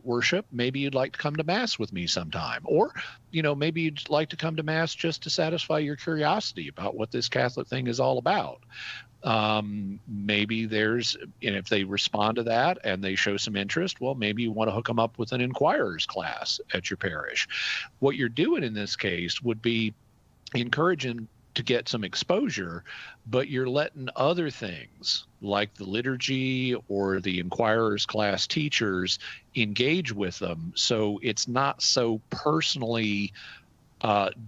worship. Maybe you'd like to come to Mass with me sometime. Or, maybe you'd like to come to Mass just to satisfy your curiosity about what this Catholic thing is all about. Maybe if they respond to that and they show some interest, well, maybe you want to hook them up with an inquirer's class at your parish. What you're doing in this case would be encouraging to get some exposure, but you're letting other things like the liturgy or the inquirer's class teachers engage with them, so it's not so personally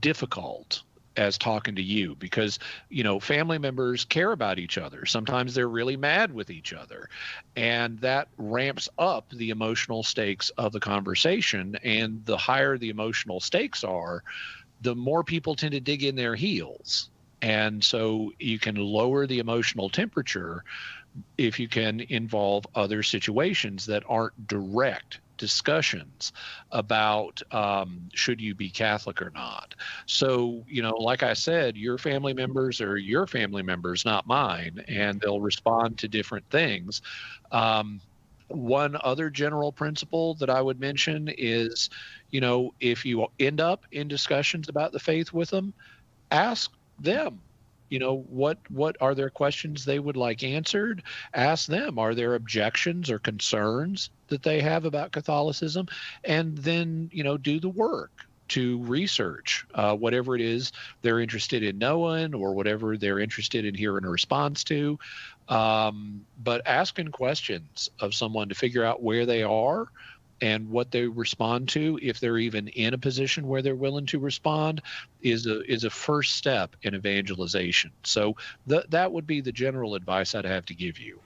difficult as talking to you, because family members care about each other. Sometimes they're really mad with each other, and that ramps up the emotional stakes of the conversation. And the higher the emotional stakes are, the more people tend to dig in their heels. And so you can lower the emotional temperature if you can involve other situations that aren't direct discussions about should you be Catholic or not. So, like I said, your family members are your family members, not mine, and they'll respond to different things. One other general principle that I would mention is, if you end up in discussions about the faith with them, ask them, what are their questions they would like answered? Ask them, are there objections or concerns that they have about Catholicism? And then, do the work. to research whatever it is they're interested in knowing or whatever they're interested in hearing a response to. But asking questions of someone to figure out where they are and what they respond to, if they're even in a position where they're willing to respond, is a first step in evangelization. So that would be the general advice I'd have to give you.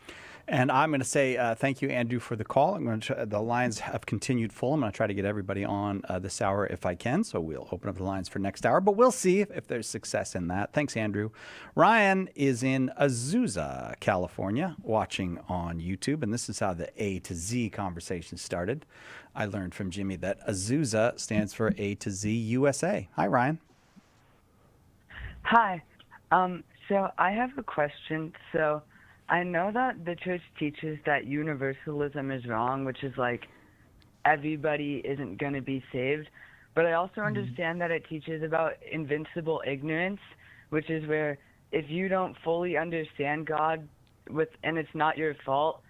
And I'm going to say thank you, Andrew, for the call. I'm going to the lines have continued full. I'm going to try to get everybody on this hour if I can. So we'll open up the lines for next hour, but we'll see if there's success in that. Thanks, Andrew. Ryan is in Azusa, California, watching on YouTube, and this is how the A to Z conversation started. I learned from Jimmy that Azusa stands for A to Z USA. Hi, Ryan.
Hi. So I have a question. So I know that the church teaches that universalism is wrong, which is like everybody isn't going to be saved. But I also understand that it teaches about invincible ignorance, which is where if you don't fully understand God and it's not your fault,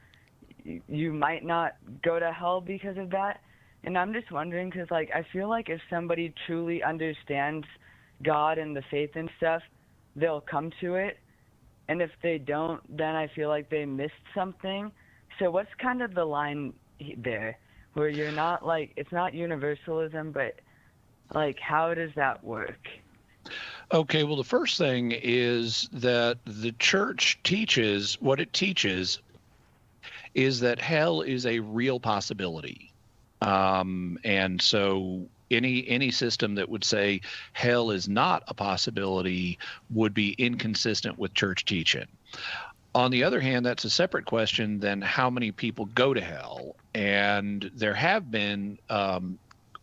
you might not go to hell because of that. And I'm just wondering because like I feel like if somebody truly understands God and the faith and stuff, they'll come to it. And if they don't, then I feel like they missed something. So what's kind of the line there where you're not like, it's not universalism, but like, how does that work?
Okay, well, the first thing is that the church teaches, what it teaches is that hell is a real possibility. And so any system that would say hell is not a possibility would be inconsistent with church teaching. On the other hand, that's a separate question than how many people go to hell. And there have been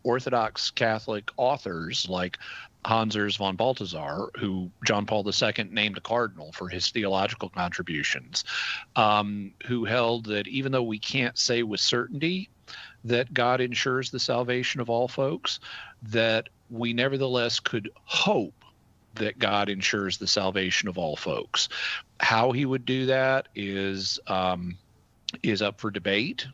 Orthodox Catholic authors like Hans Urs von Balthasar, who John Paul II named a cardinal for his theological contributions, who held that even though we can't say with certainty that God ensures the salvation of all folks, that we nevertheless could hope that God ensures the salvation of all folks. How he would do that is up for debate.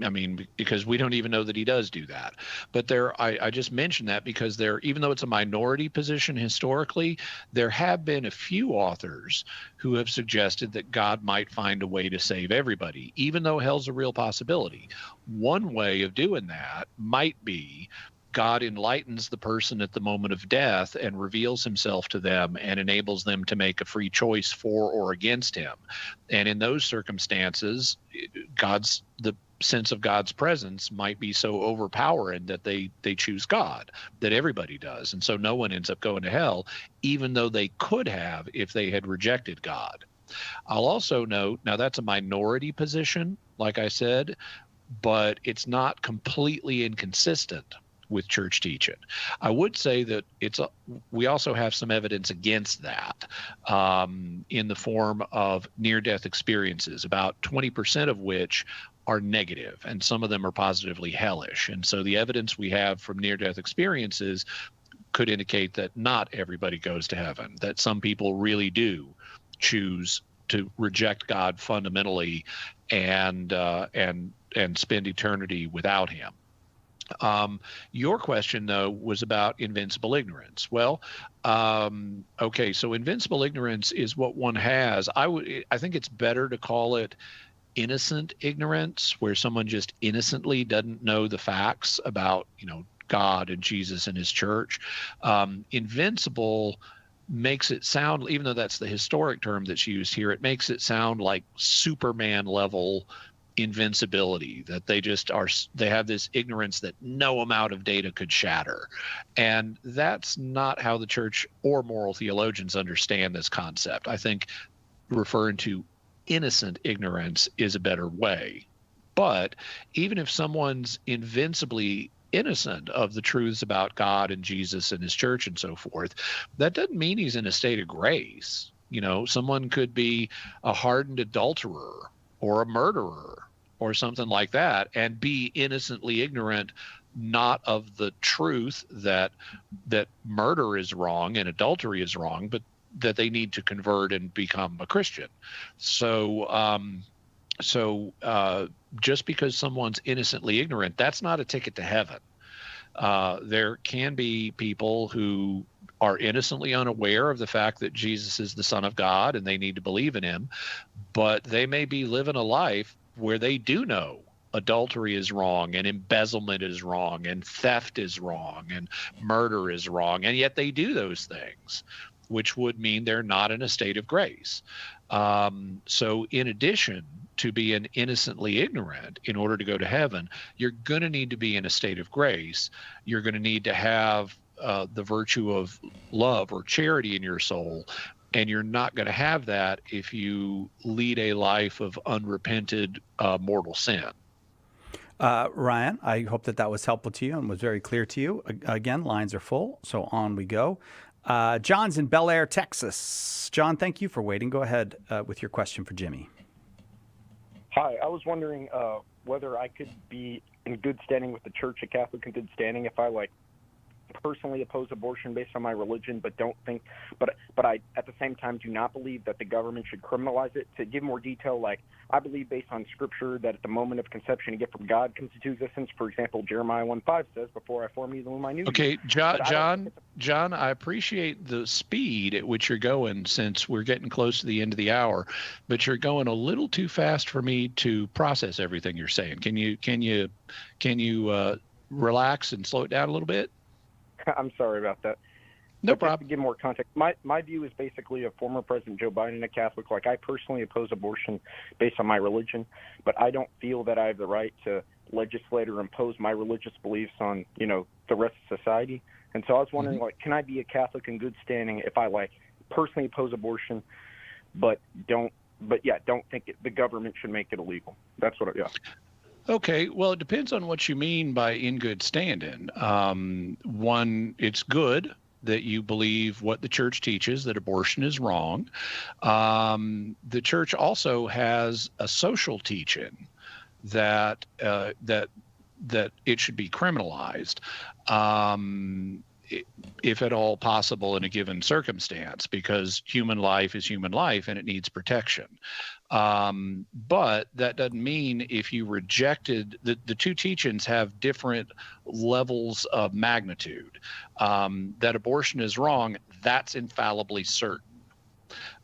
I mean, because we don't even know that he does do that. But I just mentioned that because even though it's a minority position historically, there have been a few authors who have suggested that God might find a way to save everybody, even though hell's a real possibility. One way of doing that might be God enlightens the person at the moment of death and reveals himself to them and enables them to make a free choice for or against him. And in those circumstances, the sense of God's presence might be so overpowering that they choose God, that everybody does. And so no one ends up going to hell, even though they could have if they had rejected God. I'll also note, now that's a minority position, like I said, but it's not completely inconsistent with church teaching. I would say that we also have some evidence against that in the form of near-death experiences, about 20% of which are negative, and some of them are positively hellish. And so the evidence we have from near-death experiences could indicate that not everybody goes to heaven, that some people really do choose to reject God fundamentally and spend eternity without him. Your question, though, was about invincible ignorance. Well, okay, so invincible ignorance is what one has. I think it's better to call it innocent ignorance, where someone just innocently doesn't know the facts about, God and Jesus and his church. Invincible makes it sound, even though that's the historic term that's used here, it makes it sound like Superman level invincibility, that they have this ignorance that no amount of data could shatter. And that's not how the church or moral theologians understand this concept. I think referring to innocent ignorance is a better way. But even if someone's invincibly innocent of the truths about God and Jesus and his church and so forth, that doesn't mean he's in a state of grace. Someone could be a hardened adulterer or a murderer or something like that and be innocently ignorant, not of the truth that murder is wrong and adultery is wrong, but that they need to convert and become a Christian. So just because someone's innocently ignorant, that's not a ticket to heaven. There can be people who are innocently unaware of the fact that Jesus is the Son of God and they need to believe in him, but they may be living a life where they do know adultery is wrong and embezzlement is wrong and theft is wrong and murder is wrong, and yet they do those things, which would mean they're not in a state of grace. So in addition to being innocently ignorant in order to go to heaven, you're going to need to be in a state of grace. You're going to need to have the virtue of love or charity in your soul, and you're not going to have that if you lead a life of unrepented mortal sin.
Ryan, I hope that was helpful to you and was very clear to you. Again, lines are full, so on we go. John's in Bel Air, Texas. John, thank you for waiting. Go ahead with your question for Jimmy.
Hi, I was wondering whether I could be in good standing with the church, a Catholic in good standing, if I personally oppose abortion based on my religion, but I at the same time do not believe that the government should criminalize it. To give more detail, I believe based on scripture that at the moment of conception a gift from God comes into existence. For example, Jeremiah 1:5 says, "Before I formed you in the womb, I knew you."
Okay, John, I appreciate the speed at which you're going since we're getting close to the end of the hour, but you're going a little too fast for me to process everything you're saying. Can you relax and slow it down a little bit?
I'm sorry about that.
No
problem. To give more context, my view is basically of former President Joe Biden, a Catholic. I personally oppose abortion based on my religion, but I don't feel that I have the right to legislate or impose my religious beliefs on, the rest of society. And so I was wondering, can I be a Catholic in good standing if I personally oppose abortion, but don't think the government should make it illegal? That's what. Yeah.
Okay, well, it depends on what you mean by in good standing. One, it's good that you believe what the church teaches, that abortion is wrong. The church also has a social teaching that it should be criminalized, if at all possible in a given circumstance, because human life is human life and it needs protection. But that doesn't mean if you rejected the two teachings have different levels of magnitude. That abortion is wrong, that's infallibly certain.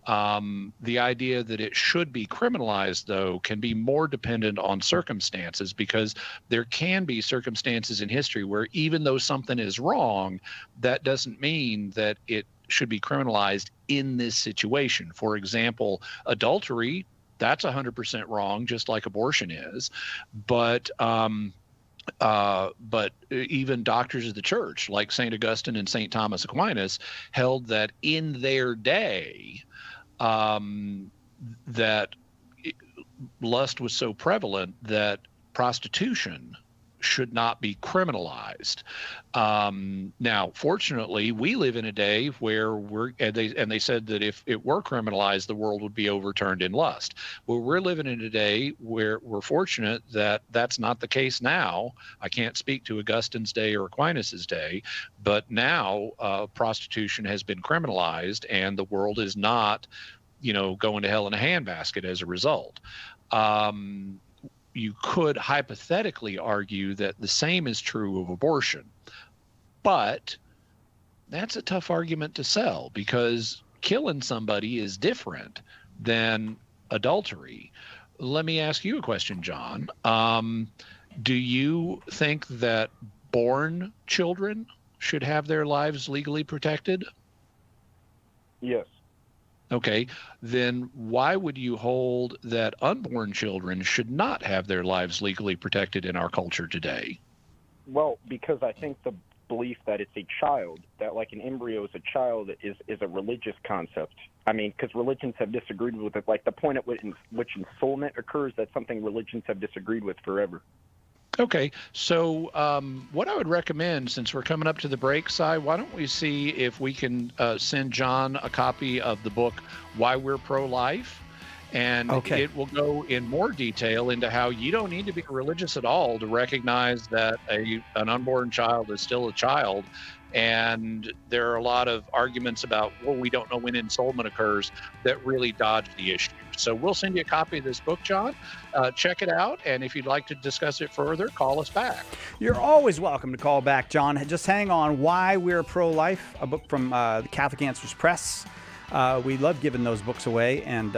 The idea that it should be criminalized, though, can be more dependent on circumstances, because there can be circumstances in history where even though something is wrong, that doesn't mean that it should be criminalized in this situation. For example, adultery, that's 100% wrong, just like abortion is. But even doctors of the church, like St. Augustine and St. Thomas Aquinas, held that in their day, that lust was so prevalent that prostitution should not be criminalized. Now, fortunately, we live in a day where they said that if it were criminalized, the world would be overturned in lust. Well, we're living in a day where we're fortunate that that's not the case now. I can't speak to Augustine's day or Aquinas's day, but now prostitution has been criminalized and the world is not, going to hell in a handbasket as a result. You could hypothetically argue that the same is true of abortion, but that's a tough argument to sell, because killing somebody is different than adultery. Let me ask you a question, John. Do you think that born children should have their lives legally protected?
Yes.
Okay, then why would you hold that unborn children should not have their lives legally protected in our culture today?
Well, because I think the belief that it's a child, that like an embryo is a child, is a religious concept. I mean, because religions have disagreed with it. Like the point at which ensoulment occurs, that's something religions have disagreed with forever.
Okay, so what I would recommend, since we're coming up to the break, Si, why don't we see if we can send John a copy of the book, Why We're Pro-Life, and it will go in more detail into how you don't need to be religious at all to recognize that an unborn child is still a child, And there are a lot of arguments about, well, we don't know when ensoulment occurs, that really dodge the issue. So we'll send you a copy of this book, John. Check it out. And if you'd like to discuss it further, call us back.
You're always welcome to call back, John. Just hang on. Why We're Pro-Life, a book from the Catholic Answers Press. We love giving those books away, and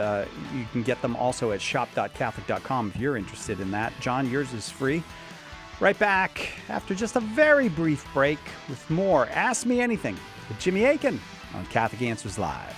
you can get them also at shop.catholic.com if you're interested in that. John, yours is free. Right back after just a very brief break with more Ask Me Anything with Jimmy Akin on Catholic Answers Live.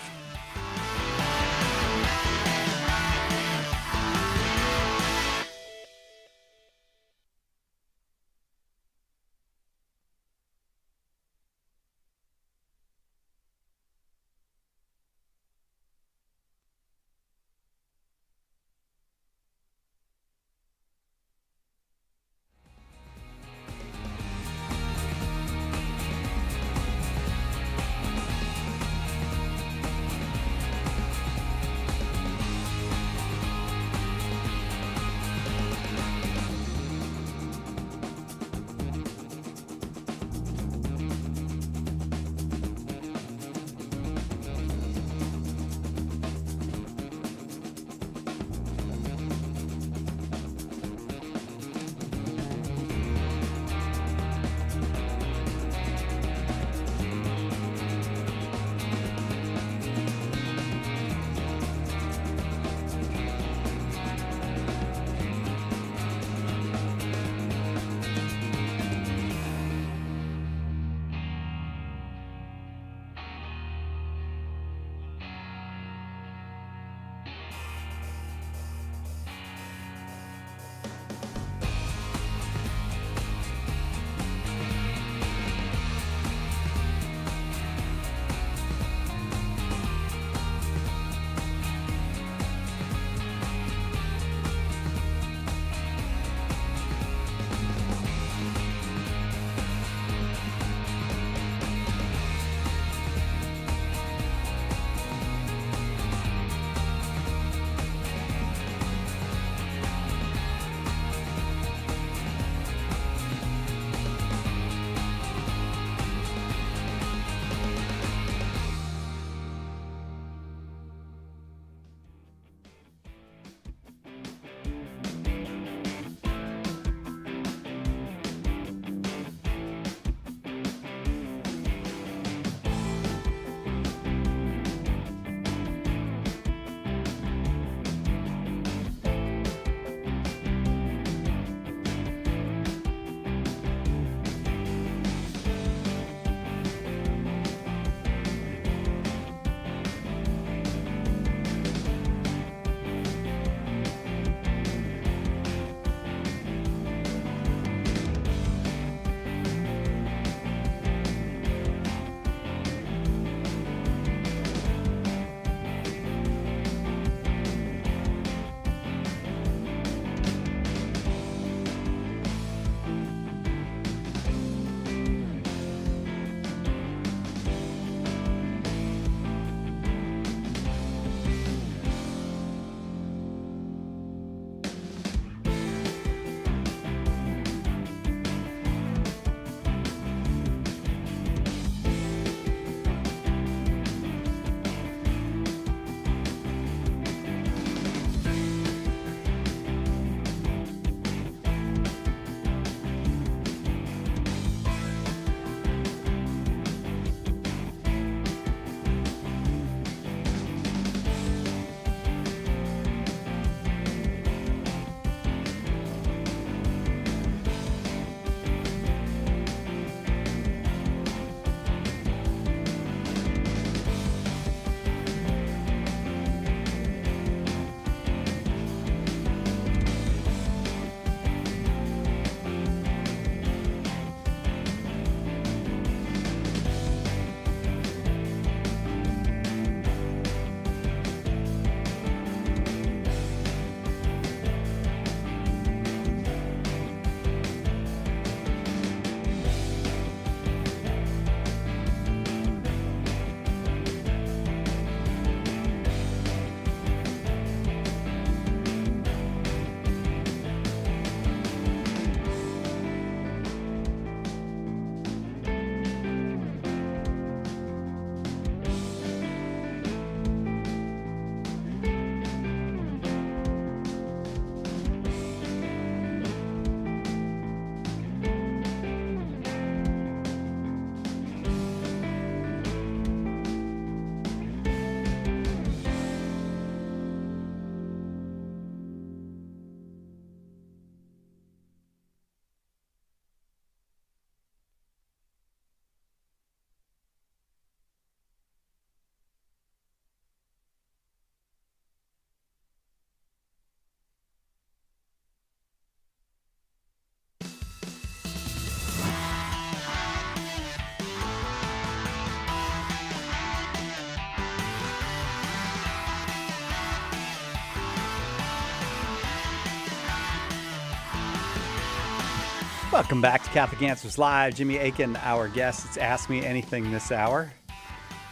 Welcome back to Catholic Answers Live. Jimmy Akin, our guest. It's Ask Me Anything this hour.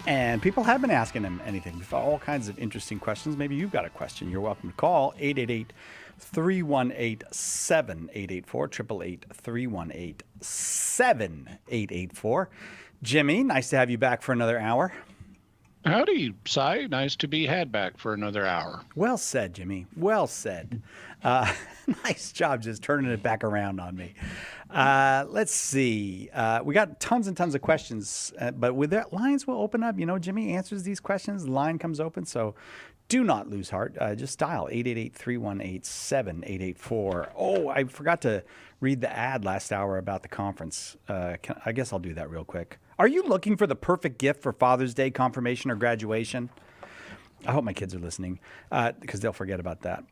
And people have been asking him anything. We've got all kinds of interesting questions. Maybe you've got a question. You're welcome to call 888-318-7884, 888-318-7884. Jimmy, nice to have you back for another hour.
Howdy, Cy. Nice to be had back for another hour.
Well said, Jimmy. Well said. Nice job just turning it back around on me. Let's see. We got tons and tons of questions, but with that, lines will open up. You know, Jimmy answers these questions. The line comes open, so do not lose heart. Just dial 888-318-7884. Oh, I forgot to read the ad last hour about the conference. I guess I'll do that real quick. Are you looking for the perfect gift for Father's Day, confirmation, or graduation? I hope my kids are listening because they'll forget about that.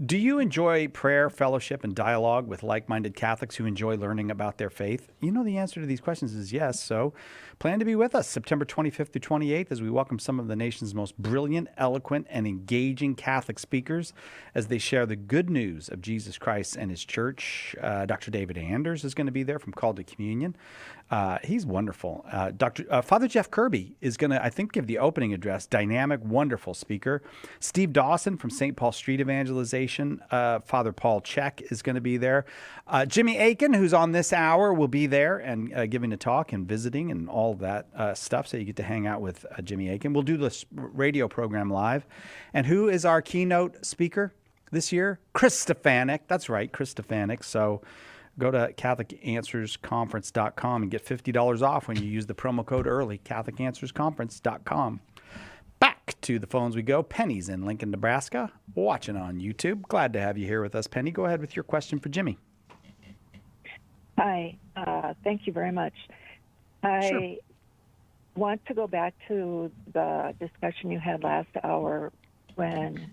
Do you enjoy prayer, fellowship, and dialogue with like-minded Catholics who enjoy learning about their faith? You know the answer to these questions is yes, so plan to be with us September 25th through 28th as we welcome some of the nation's most brilliant, eloquent, and engaging Catholic speakers as they share the good news of Jesus Christ and his church. Dr. David Anders is going to be there from Call to Communion. He's wonderful. Father Jeff Kirby is going to, I think, give the opening address. Dynamic, wonderful speaker. Steve Dawson from St. Paul Street Evangelization. Father Paul Check is going to be there. Jimmy Akin, who's on this hour, will be there and giving a talk and visiting and all that stuff. So you get to hang out with Jimmy Akin. We'll do this radio program live. And who is our keynote speaker this year? Chris Stefanik. That's right, Chris Stefanik. So go to CatholicAnswersConference.com and get $50 off when you use the promo code early, CatholicAnswersConference.com. Back to the phones we go. Penny's in Lincoln, Nebraska, watching on YouTube. Glad to have you here with us, Penny. Go ahead with your question for Jimmy.
Hi. Thank you very much. I want to go back to the discussion you had last hour when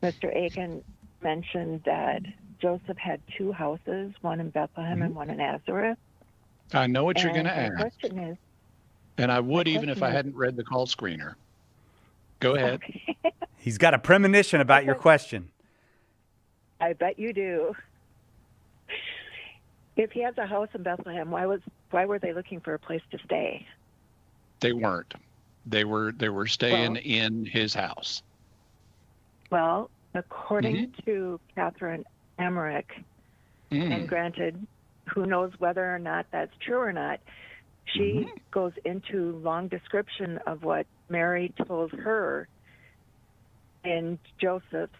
Mr. Akin mentioned that Joseph had two houses, one in Bethlehem and one in Nazareth.
I know what you're going to ask.
My question is,
and I would even if I hadn't read the call screener. Go ahead.
Okay.
He's got a premonition about your question.
I bet you do. If he has a house in Bethlehem, why were they looking for a place to stay?
They weren't. They were staying in his house.
Well, according to Catherine Emmerich, and granted, who knows whether or not that's true or not, she goes into long description of what Mary told her and Joseph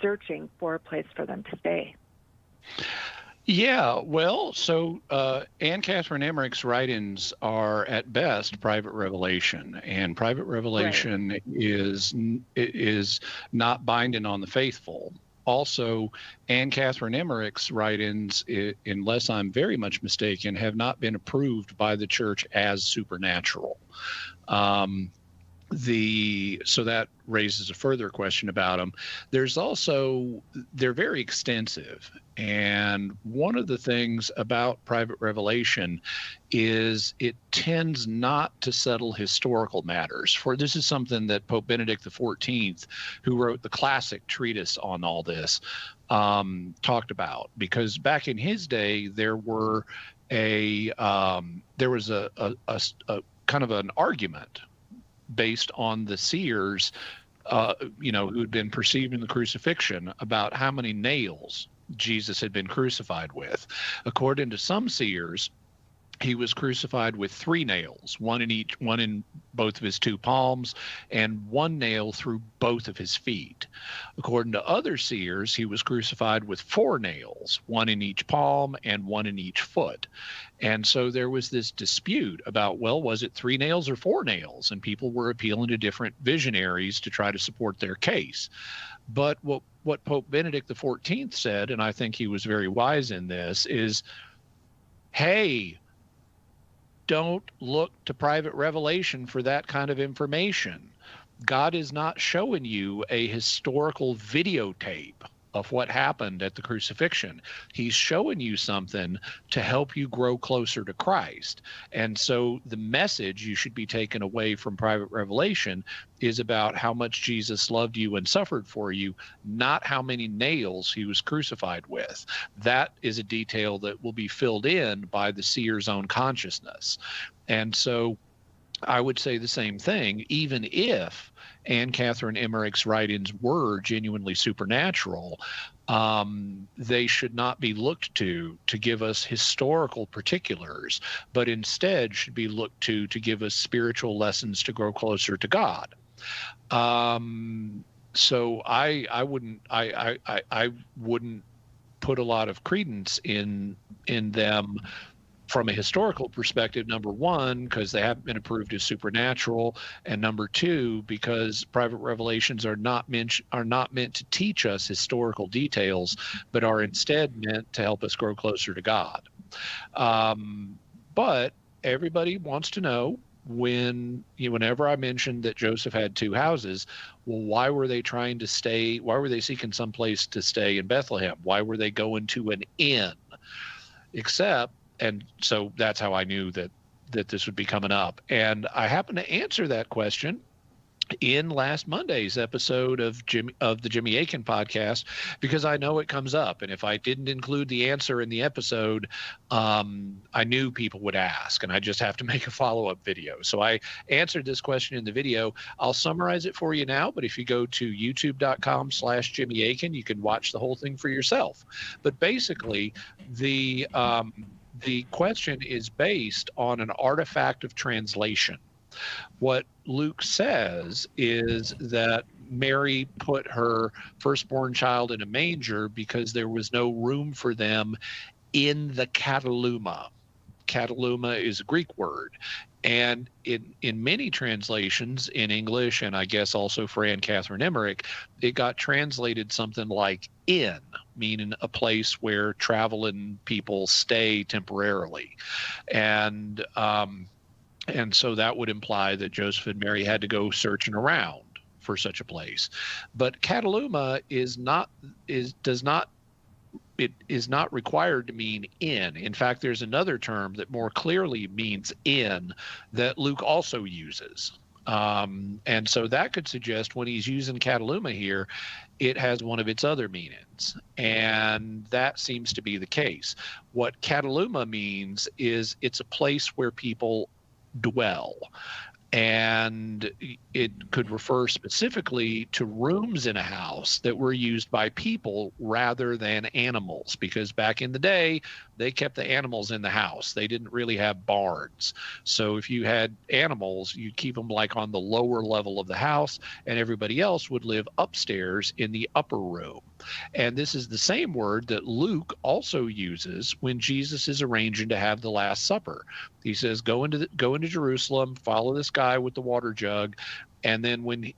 searching for a place for them to stay.
Yeah, well, so Anne Catherine Emmerich's writings are at best private revelation, and private revelation is not binding on the faithful. Also, Anne Catherine Emmerich's writings, unless I'm very much mistaken, have not been approved by the church as supernatural. So that raises a further question about them. There's also, they're very extensive. And one of the things about private revelation is it tends not to settle historical matters. For this is something that Pope Benedict XIV, who wrote the classic treatise on all this, talked about. Because back in his day, there was a kind of an argument based on the seers, who had been perceiving the crucifixion about how many nails Jesus had been crucified with. According to some seers, he was crucified with 3 nails, one in both of his 2 palms, and 1 nail through both of his feet. According to other seers, he was crucified with 4 nails, 1 in each palm and 1 in each foot. And so there was this dispute about, well, was it 3 nails or 4 nails? And people were appealing to different visionaries to try to support their case. But what Pope Benedict XIV said, and I think he was very wise in this, is, hey, don't look to private revelation for that kind of information. God is not showing you a historical videotape of what happened at the crucifixion. He's showing you something to help you grow closer to Christ. And so the message you should be taken away from private revelation is about how much Jesus loved you and suffered for you, not how many nails he was crucified with. That is a detail that will be filled in by the seer's own consciousness. And so I would say the same thing, even if Anne Catherine Emmerich's writings were genuinely supernatural, they should not be looked to give us historical particulars, but instead should be looked to give us spiritual lessons to grow closer to God. So I wouldn't put a lot of credence in them from a historical perspective, number one, because they haven't been approved as supernatural, and number two, because private revelations are not meant to teach us historical details, but are instead meant to help us grow closer to God. But everybody wants to know, whenever I mentioned that Joseph had two houses, well, why were they seeking some place to stay in Bethlehem? Why were they going to an inn? And so that's how I knew that this would be coming up. And I happened to answer that question in last Monday's episode of the Jimmy Akin podcast, because I know it comes up. And if I didn't include the answer in the episode, I knew people would ask, and I just have to make a follow-up video. So I answered this question in the video. I'll summarize it for you now, but if you go to youtube.com/Jimmy Akin, you can watch the whole thing for yourself. But basically, the question is based on an artifact of translation. What Luke says is that Mary put her firstborn child in a manger because there was no room for them in the kataluma. Kataluma is a Greek word. And in many translations in English, and I guess also for Anne Catherine Emmerich, it got translated something like inn, meaning a place where traveling people stay temporarily. And so that would imply that Joseph and Mary had to go searching around for such a place. But kataluma is not required to mean inn. In fact, there's another term that more clearly means inn that Luke also uses. And so that could suggest when he's using kataluma here, it has one of its other meanings. And that seems to be the case. What kataluma means is it's a place where people dwell. And it could refer specifically to rooms in a house that were used by people rather than animals, because back in the day, they kept the animals in the house. They didn't really have barns. So if you had animals, you'd keep them like on the lower level of the house, and everybody else would live upstairs in the upper room. And this is the same word that Luke also uses when Jesus is arranging to have the Last Supper. He says, go into Jerusalem, follow this guy with the water jug, and then when he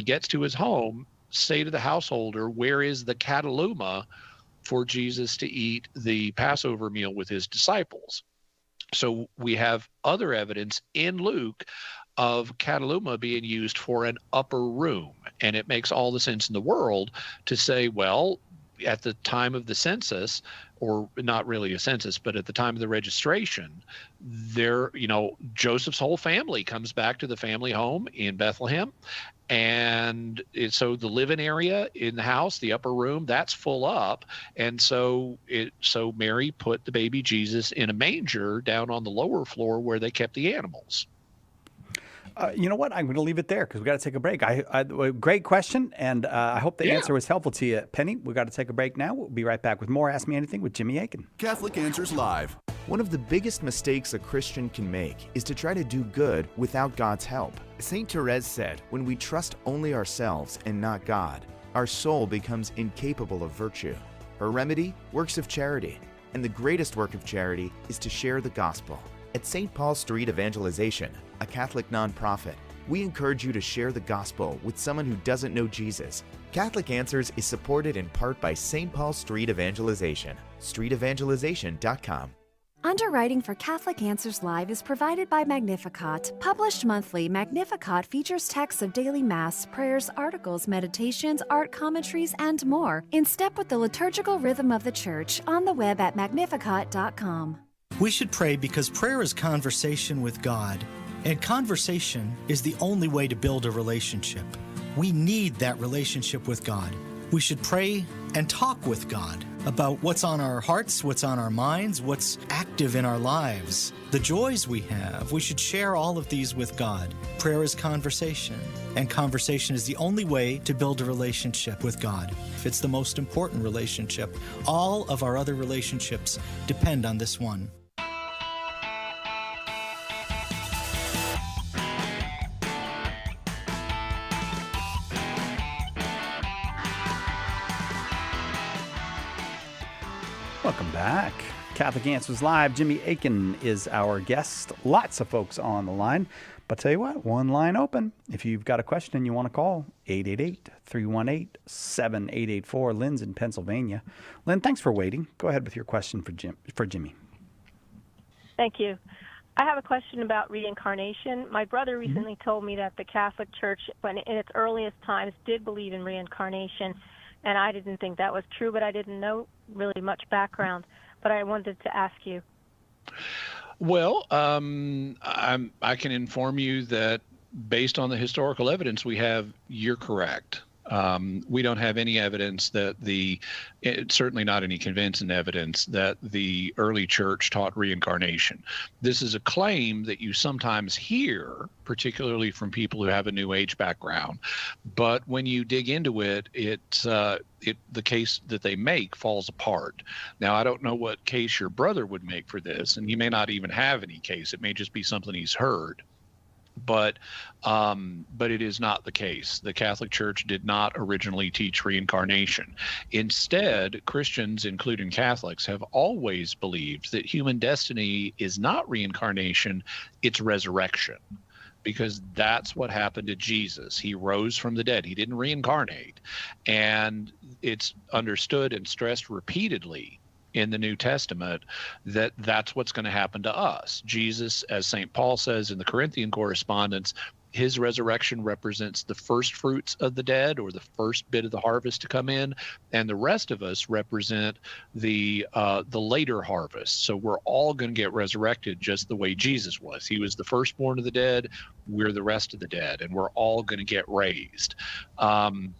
gets to his home, say to the householder, where is the kataluma for Jesus to eat the Passover meal with his disciples? So we have other evidence in Luke of kataluma being used for an upper room. And it makes all the sense in the world to say, well, at the time of the census, or not really a census, but at the time of the registration, Joseph's whole family comes back to the family home in Bethlehem. And so the living area in the house, the upper room, that's full up. And so Mary put the baby Jesus in a manger down on the lower floor where they kept the animals.
You know what? I'm going to leave it there because we got to take a break. Great question, and I hope the answer was helpful to you, Penny. We got to take a break now. We'll be right back with more Ask Me Anything with Jimmy Akin.
Catholic Answers Live.
One of the biggest mistakes a Christian can make is to try to do good without God's help. St. Therese said, when we trust only ourselves and not God, our soul becomes incapable of virtue. Her remedy? Works of charity. And the greatest work of charity is to share the gospel. At St. Paul Street Evangelization, a Catholic nonprofit, we encourage you to share the gospel with someone who doesn't know Jesus. Catholic Answers is supported in part by St. Paul Street Evangelization, streetevangelization.com.
Underwriting for Catholic Answers Live is provided by Magnificat. Published monthly, Magnificat features texts of daily Mass, prayers, articles, meditations, art commentaries, and more, in step with the liturgical rhythm of the Church, on the web at magnificat.com.
We should pray because prayer is conversation with God, and conversation is the only way to build a relationship. We need that relationship with God. We should pray and talk with God about what's on our hearts, what's on our minds, what's active in our lives, the joys we have. We should share all of these with God. Prayer is conversation, and conversation is the only way to build a relationship with God. It's the most important relationship. All of our other relationships depend on this one.
Welcome back. Catholic Answers Live. Jimmy Akin is our guest. Lots of folks on the line. But tell you what, one line open. If you've got a question and you want to call, 888-318-7884. Lynn's in Pennsylvania. Lynn, thanks for waiting. Go ahead with your question for Jimmy.
Thank you. I have a question about reincarnation. My brother recently told me that the Catholic Church, when in its earliest times, did believe in reincarnation. And I didn't think that was true, but I didn't know really much background. But I wanted to ask you.
Well, I can inform you that based on the historical evidence we have, you're correct. We don't have any evidence that certainly not any convincing evidence that the early church taught reincarnation. This is a claim that you sometimes hear, particularly from people who have a New Age background. But when you dig into it, the case that they make falls apart. Now, I don't know what case your brother would make for this, and he may not even have any case. It may just be something he's heard. But it is not the case. The Catholic Church did not originally teach reincarnation. Instead, Christians, including Catholics, have always believed that human destiny is not reincarnation, it's resurrection. Because that's what happened to Jesus. He rose from the dead. He didn't reincarnate. And it's understood and stressed repeatedly in the New Testament that that's what's going to happen to us. Jesus, as St. Paul says in the Corinthian correspondence, his resurrection represents the first fruits of the dead, or the first bit of the harvest to come in, and the rest of us represent the later harvest. So we're all going to get resurrected just the way Jesus was. He was the firstborn of the dead. We're the rest of the dead, and we're all going to get raised. And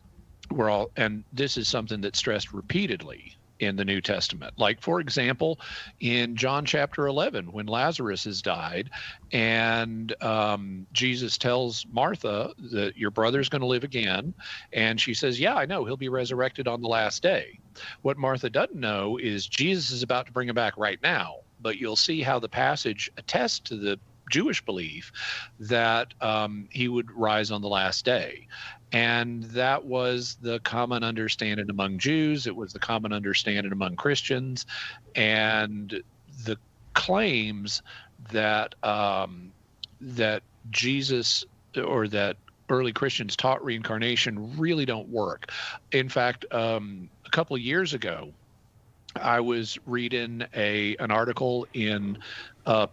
this is something that's stressed repeatedly in the New Testament. Like, for example, in John chapter 11, when Lazarus has died, and Jesus tells Martha that your brother's going to live again, and she says, yeah, I know, he'll be resurrected on the last day. What Martha doesn't know is Jesus is about to bring him back right now, but you'll see how the passage attests to the Jewish belief that he would rise on the last day. And that was the common understanding among Jews. It was the common understanding among Christians. And the claims that that Jesus or that early Christians taught reincarnation really don't work. In fact, a couple of years ago, I was reading an article in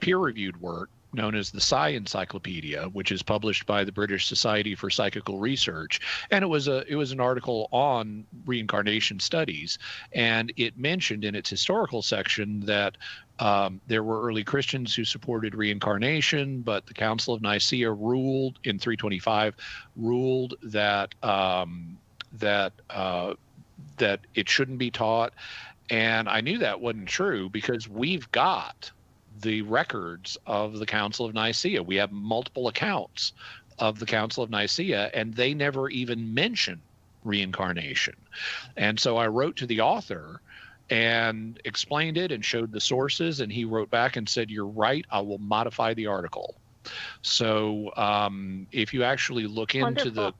peer-reviewed work known as the Psi Encyclopedia, which is published by the British Society for Psychical Research, and it was an article on reincarnation studies, and it mentioned in its historical section that there were early Christians who supported reincarnation, but the Council of Nicaea ruled in 325 that that it shouldn't be taught, and I knew that wasn't true because we've got the records of the Council of Nicaea. We have multiple accounts of the Council of Nicaea, and they never even mention reincarnation. And so I wrote to the author and explained it and showed the sources, and he wrote back and said, you're right, I will modify the article. So if you actually look into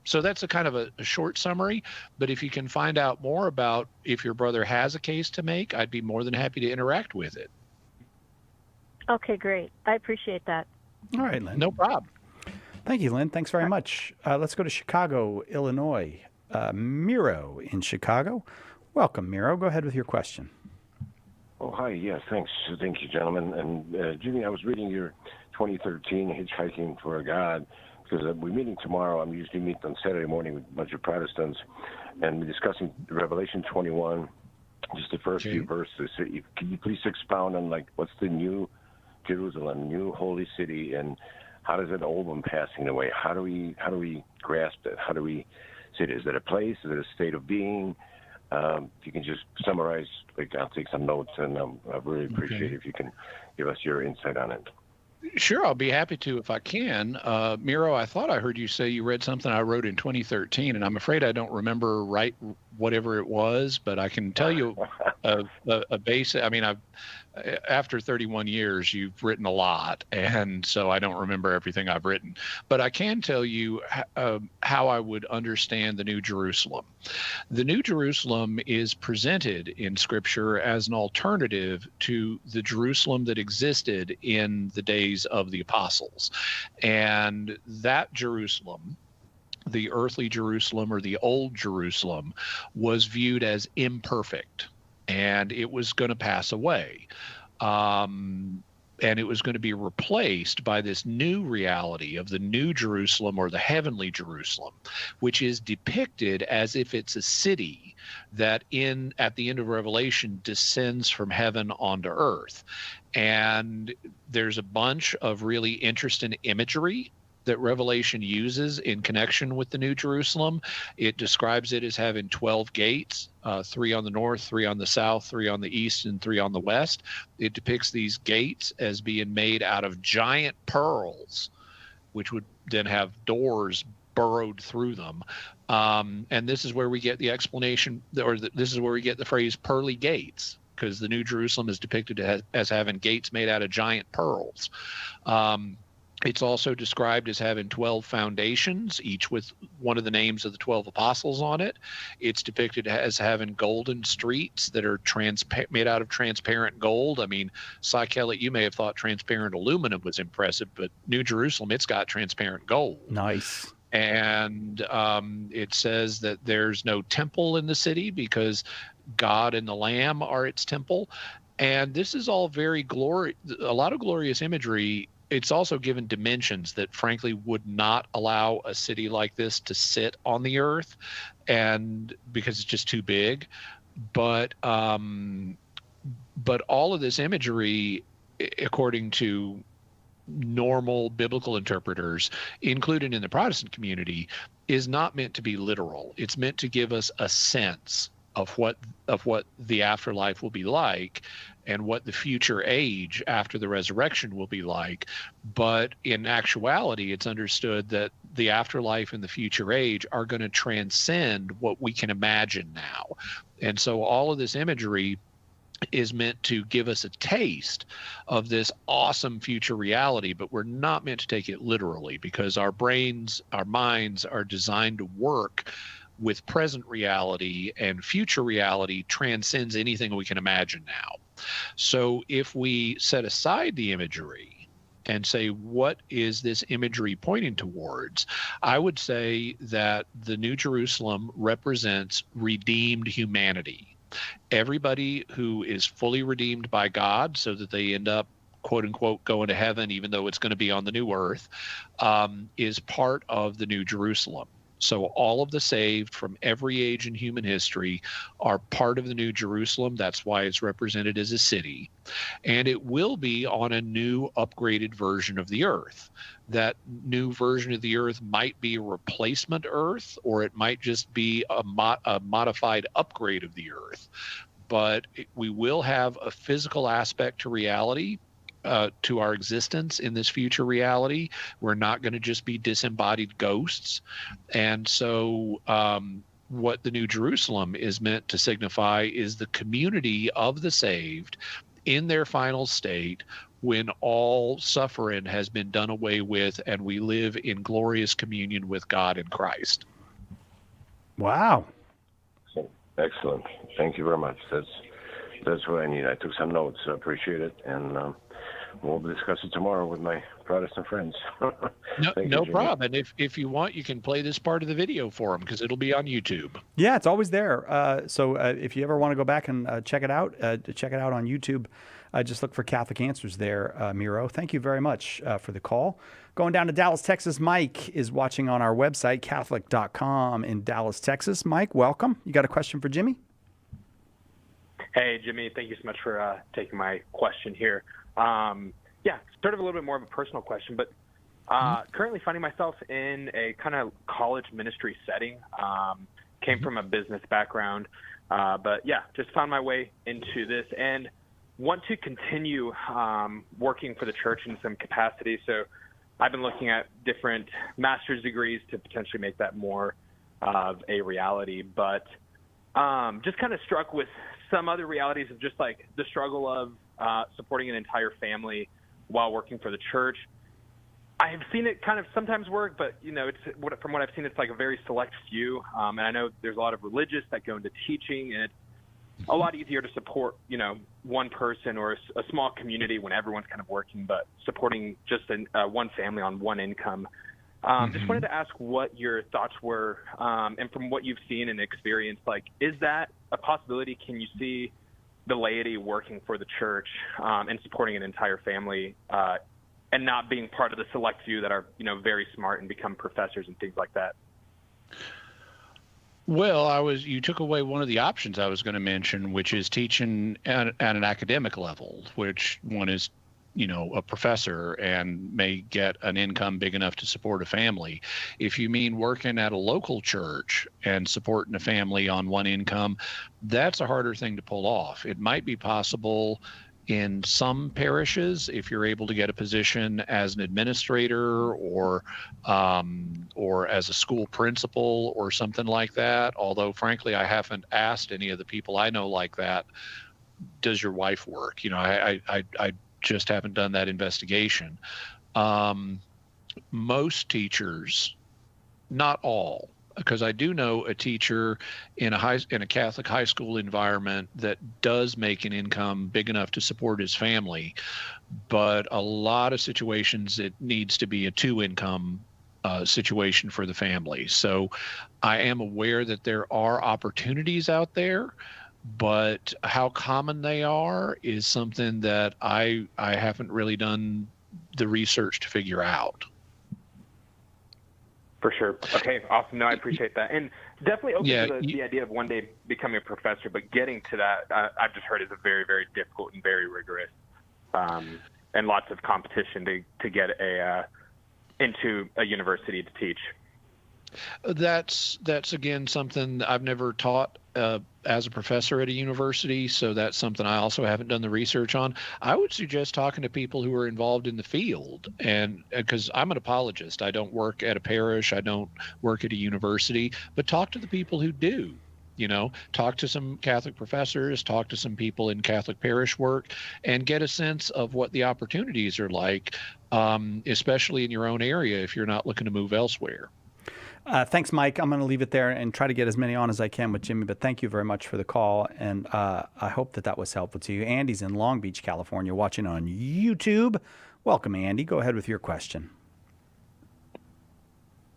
so that's a kind of a short summary, but if you can find out more about if your brother has a case to make, I'd be more than happy to interact with it.
Okay, great. I appreciate that.
All right, Lynn.
No problem.
Thank you, Lynn. Thanks very much. Let's go to Chicago, Illinois. Miro in Chicago. Welcome, Miro. Go ahead with your question.
Oh, hi. Yeah, thanks. Thank you, gentlemen. And Jimmy, I was reading your 2013 Hitchhiking for God, because we're meeting tomorrow. I'm usually meeting on Saturday morning with a bunch of Protestants, and we're discussing Revelation 21, just the first few verses. So can you please expound on, like, what's the new Jerusalem, new holy city, and how does that old one passing away? How do we grasp it? How do we see it? Is it a place? Is it a state of being? If you can just summarize, like, I'll take some notes, and I really appreciate it if you can give us your insight on it.
Sure, I'll be happy to if I can. Miro, I thought I heard you say you read something I wrote in 2013, and I'm afraid I don't remember right whatever it was, but I can tell you a basic. I mean, after 31 years, you've written a lot, and so I don't remember everything I've written. But I can tell you how I would understand the New Jerusalem. The New Jerusalem is presented in Scripture as an alternative to the Jerusalem that existed in the days of the apostles. And that Jerusalem, the earthly Jerusalem or the old Jerusalem, was viewed as imperfect, and it was going to pass away. And it was going to be replaced by this new reality of the New Jerusalem, or the heavenly Jerusalem, which is depicted as if it's a city that at the end of Revelation descends from heaven onto earth. And there's a bunch of really interesting imagery that Revelation uses in connection with the New Jerusalem. It describes it as having 12 gates, 3 on the north, 3 on the south, 3 on the east, and 3 on the west. It depicts these gates as being made out of giant pearls, which would then have doors burrowed through them. And this is where we get the explanation, this is where we get the phrase pearly gates, because the New Jerusalem is depicted as having gates made out of giant pearls. It's also described as having 12 foundations, each with one of the names of the 12 apostles on it. It's depicted as having golden streets that are made out of transparent gold. I mean, Cy Kellett, you may have thought transparent aluminum was impressive, but New Jerusalem, it's got transparent gold.
Nice.
And it says that there's no temple in the city because God and the Lamb are its temple. And this is all a lot of glorious imagery. It's also given dimensions that frankly would not allow a city like this to sit on the earth, and because it's just too big. But all of this imagery, according to normal biblical interpreters, including in the Protestant community, is not meant to be literal. It's meant to give us a sense of what the afterlife will be like, and what the future age after the resurrection will be like. But in actuality, it's understood that the afterlife and the future age are going to transcend what we can imagine now. And so all of this imagery is meant to give us a taste of this awesome future reality, but we're not meant to take it literally, because our brains, our minds are designed to work with present reality, and future reality transcends anything we can imagine now. So if we set aside the imagery and say, what is this imagery pointing towards? I would say that the New Jerusalem represents redeemed humanity. Everybody who is fully redeemed by God, so that they end up, quote unquote, going to heaven, even though it's going to be on the new earth, is part of the New Jerusalem. So all of the saved from every age in human history are part of the New Jerusalem. That's why it's represented as a city. And it will be on a new upgraded version of the earth. That new version of the earth might be a replacement earth, or it might just be a modified upgrade of the earth. But we will have a physical aspect to reality, to our existence in this future reality. We're not going to just be disembodied ghosts. And so what the New Jerusalem is meant to signify is the community of the saved in their final state, when all suffering has been done away with and we live in glorious communion with God in Christ.
Wow.
Excellent. Thank you very much. That's what I need. I took some notes. I appreciate it. And we'll discuss it tomorrow with my Protestant friends.
No,
Thank you,
no
Jimmy.
problem. And if you want, you can play this part of the video for them because it'll be on YouTube.
Yeah, it's always there. So if you ever want to go back and check it out on YouTube, just look for Catholic Answers there, Miro. Thank you very much for the call. Going down to Dallas, Texas, Mike is watching on our website, Catholic.com in Dallas, Texas. Mike, welcome. You got a question for Jimmy?
Hey, Jimmy, thank you so much for taking my question here. Yeah, sort of a little bit more of a personal question, but currently finding myself in a kind of college ministry setting. Came from a business background, but yeah, just found my way into this and want to continue working for the church in some capacity. So I've been looking at different master's degrees to potentially make that more of a reality, but just kind of struck with some other realities of just like the struggle of supporting an entire family while working for the church. I have seen it kind of sometimes work, but from what I've seen, it's like a very select few. And I know there's a lot of religious that go into teaching, and it's a lot easier to support, one person or a small community when everyone's kind of working, but supporting just one family on one income. Just wanted to ask what your thoughts were, and from what you've seen and experienced, like, is that a possibility? Can you see the laity working for the church and supporting an entire family and not being part of the select few that are, very smart and become professors and things like that?
Well, you took away one of the options I was going to mention, which is teaching at an academic level, which one is, a professor and may get an income big enough to support a family. If you mean working at a local church and supporting a family on one income, that's a harder thing to pull off. It might be possible in some parishes if you're able to get a position as an administrator or as a school principal or something like that. Although, frankly, I haven't asked any of the people I know like that, does your wife work? I just haven't done that investigation. Most teachers, not all, because I do know a teacher in a Catholic high school environment that does make an income big enough to support his family, but a lot of situations it needs to be a two-income situation for the family. So I am aware that there are opportunities out there, but how common they are is something that I haven't really done the research to figure out.
For sure. Okay, awesome. No, I appreciate that. And definitely open to the idea of one day becoming a professor, but getting to that, I've just heard is a very, very difficult and very rigorous, and lots of competition to get into a university to teach.
That's again something I've never taught as a professor at a university, so that's something I also haven't done the research on. I would suggest talking to people who are involved in the field, and because I'm an apologist, I don't work at a parish, I don't work at a university, but talk to the people who do. Talk to some Catholic professors, talk to some people in Catholic parish work, and get a sense of what the opportunities are like, especially in your own area if you're not looking to move elsewhere.
Thanks, Mike. I'm going to leave it there and try to get as many on as I can with Jimmy, but thank you very much for the call, and I hope that was helpful to you. Andy's in Long Beach, California, watching on YouTube. Welcome, Andy. Go ahead with your question.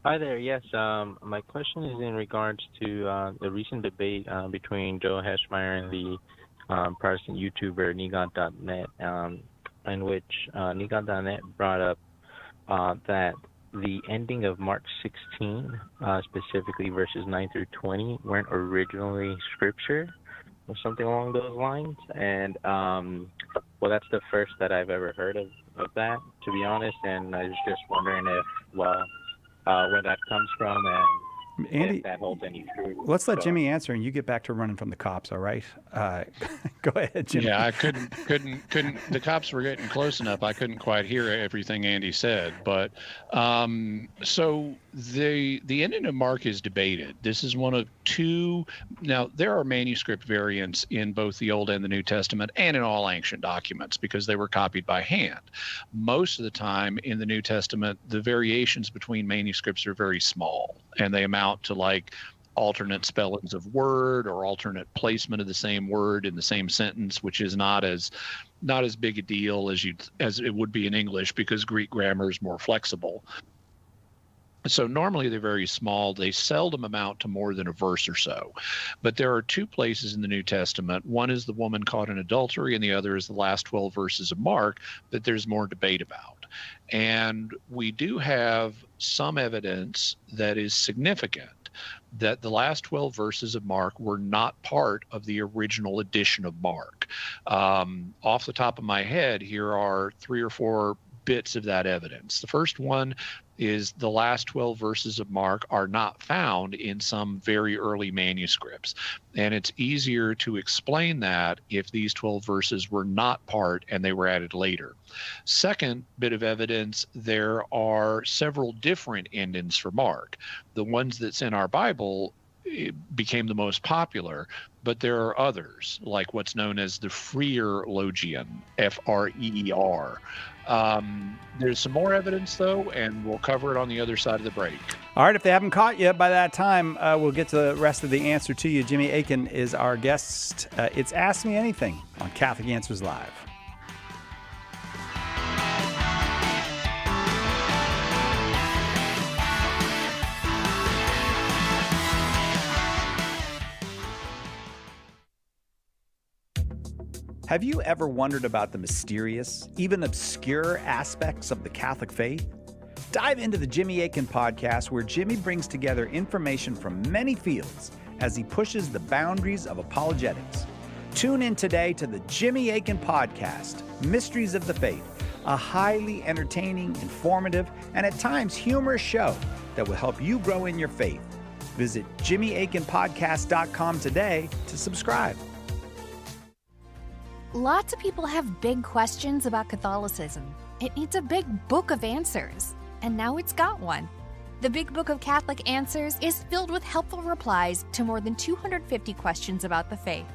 Hi there. Yes, my question is in regards to the recent debate between Joe Heschmeyer and the Protestant YouTuber Nigat.net, in which Nigat.net brought up that the ending of Mark 16, specifically verses 9 through 20, weren't originally scripture or something along those lines. And, well, that's the first that I've ever heard of that, to be honest. And I was just wondering if, where that comes from and
Andy,
if that holds any truth.
Let's let Jimmy answer, and you get back to running from the cops. All right? Go ahead, Jimmy.
Yeah, I couldn't. The cops were getting close enough. I couldn't quite hear everything Andy said. But so the ending of Mark is debated. This is one of two. Now there are manuscript variants in both the Old and the New Testament, and in all ancient documents because they were copied by hand. Most of the time in the New Testament, the variations between manuscripts are very small, and they amount to like alternate spellings of word or alternate placement of the same word in the same sentence, which is not as big a deal as it would be in English, because Greek grammar is more flexible. So normally they're very small. They seldom amount to more than a verse or so. But there are two places in the New Testament. One is the woman caught in adultery, and the other is the last 12 verses of Mark that there's more debate about. And we do have some evidence that is significant that the last 12 verses of Mark were not part of the original edition of Mark. Off the top of my head, here are 3 or 4 bits of that evidence. The first one is the last 12 verses of Mark are not found in some very early manuscripts. And it's easier to explain that if these 12 verses were not part and they were added later. Second bit of evidence, there are several different endings for Mark. The ones that's in our Bible became the most popular, but there are others, like what's known as the Freer Logion, Freer. There's some more evidence, though, and we'll cover it on the other side of the break.
All right, if they haven't caught you by that time, we'll get to the rest of the answer to you. Jimmy Akin is our guest. It's Ask Me Anything on Catholic Answers Live. Have you ever wondered about the mysterious, even obscure aspects of the Catholic faith? Dive into the Jimmy Akin podcast, where Jimmy brings together information from many fields as he pushes the boundaries of apologetics. Tune in today to the Jimmy Akin podcast, Mysteries of the Faith, a highly entertaining, informative, and at times humorous show that will help you grow in your faith. Visit JimmyAkinPodcast.com today to subscribe.
Lots of people have big questions about Catholicism. It needs a big book of answers, and now it's got one. The Big Book of Catholic Answers is filled with helpful replies to more than 250 questions about the faith.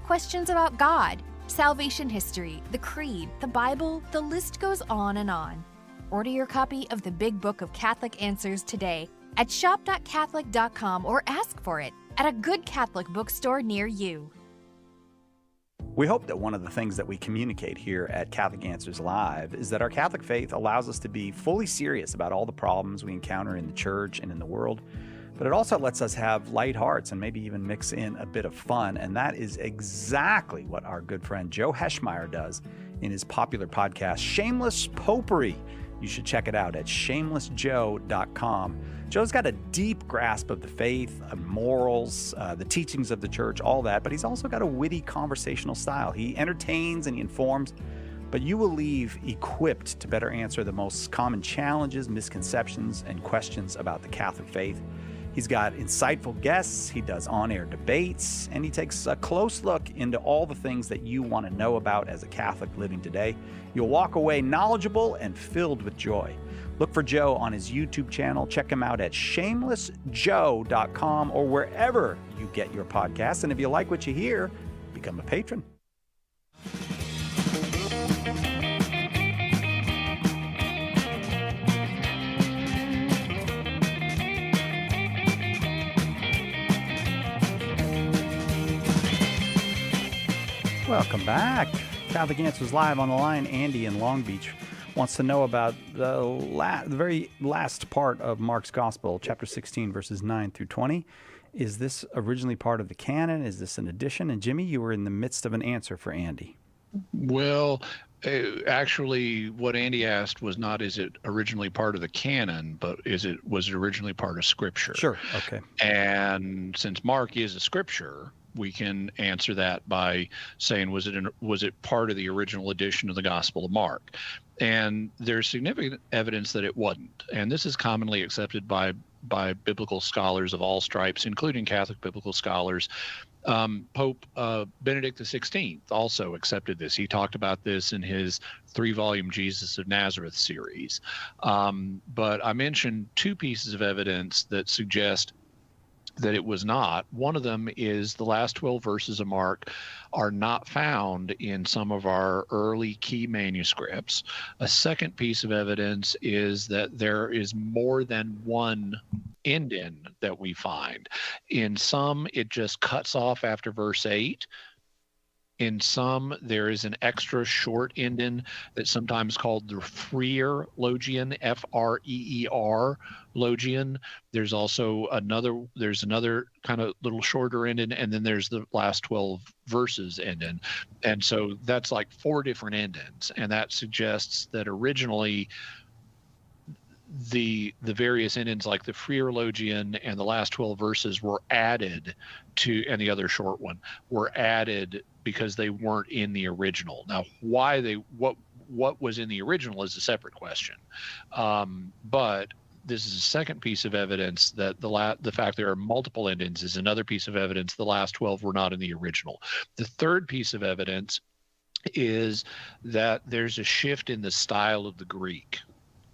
Questions about God, salvation history, the Creed, the Bible, the list goes on and on. Order your copy of the Big Book of Catholic Answers today at shop.catholic.com or ask for it at a good Catholic bookstore near you.
We hope that one of the things that we communicate here at Catholic Answers Live is that our Catholic faith allows us to be fully serious about all the problems we encounter in the church and in the world, but it also lets us have light hearts and maybe even mix in a bit of fun, and that is exactly what our good friend Joe Heschmeyer does in his popular podcast, Shameless Popery. You should check it out at shamelessjoe.com. Joe's got a deep grasp of the faith, morals, the teachings of the church, all that, but he's also got a witty conversational style. He entertains and he informs, but you will leave equipped to better answer the most common challenges, misconceptions, and questions about the Catholic faith. He's got insightful guests, he does on-air debates, and he takes a close look into all the things that you want to know about as a Catholic living today. You'll walk away knowledgeable and filled with joy. Look for Joe on his YouTube channel. Check him out at shamelessjoe.com or wherever you get your podcasts. And if you like what you hear, become a patron. Welcome back. Catholic Answers Live on the line. Andy in Long Beach wants to know about the very last part of Mark's Gospel, chapter 16, verses 9 through 20. Is this originally part of the canon? Is this an addition? And Jimmy, you were in the midst of an answer for Andy.
Well, actually, what Andy asked was not, is it originally part of the canon, but was it originally part of Scripture?
Sure, okay.
And since Mark is a Scripture, we can answer that by saying, was it part of the original edition of the Gospel of Mark? And there's significant evidence that it wasn't. And this is commonly accepted by biblical scholars of all stripes, including Catholic biblical scholars. Pope Benedict XVI also accepted this. He talked about this in his 3-volume Jesus of Nazareth series. But I mentioned 2 pieces of evidence that suggest that it was not. One of them is the last 12 verses of Mark are not found in some of our early key manuscripts. A second piece of evidence is that there is more than one indent that we find. In some, it just cuts off after verse 8. In some, there is an extra short indent that's sometimes called the freer logion, F-R-E-E-R logion. There's also another kind of little shorter indent, and then there's the last 12 verses indent. And so that's like 4 different indents, and that suggests that originally the various indents, like the freer logion and the last 12 verses, were added to, and the other short one were added because they weren't in the original. Now, what was in the original is a separate question, but this is a second piece of evidence that the fact there are multiple indents is another piece of evidence the last 12 were not in the original. The third piece of evidence is that there's a shift in the style of the Greek.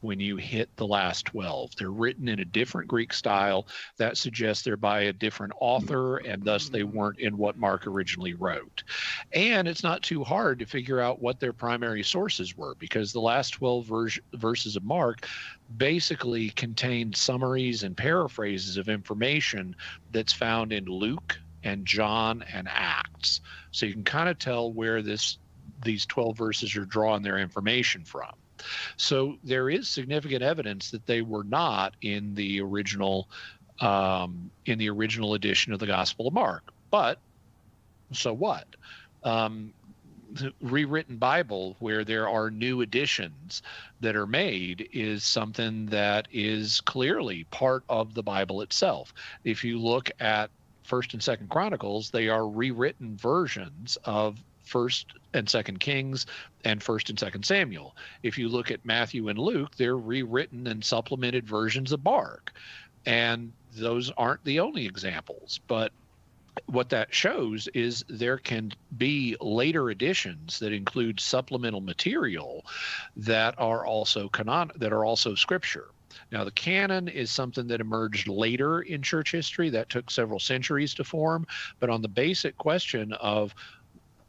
When you hit the last 12, they're written in a different Greek style. That suggests they're by a different author, and thus they weren't in what Mark originally wrote. And it's not too hard to figure out what their primary sources were, because the last 12 verses of Mark basically contain summaries and paraphrases of information that's found in Luke and John and Acts. So you can kind of tell where these 12 verses are drawing their information from. So there is significant evidence that they were not in the original edition of the Gospel of Mark. But so what? The rewritten Bible, where there are new additions that are made, is something that is clearly part of the Bible itself. If you look at 1st and 2nd Chronicles, they are rewritten versions of 1st and 2nd Kings and 1st and 2nd Samuel. If you look at Matthew and Luke, they're rewritten and supplemented versions of Mark. And those aren't the only examples, but what that shows is there can be later additions that include supplemental material that are also scripture. Now, the canon is something that emerged later in church history that took several centuries to form, but on the basic question of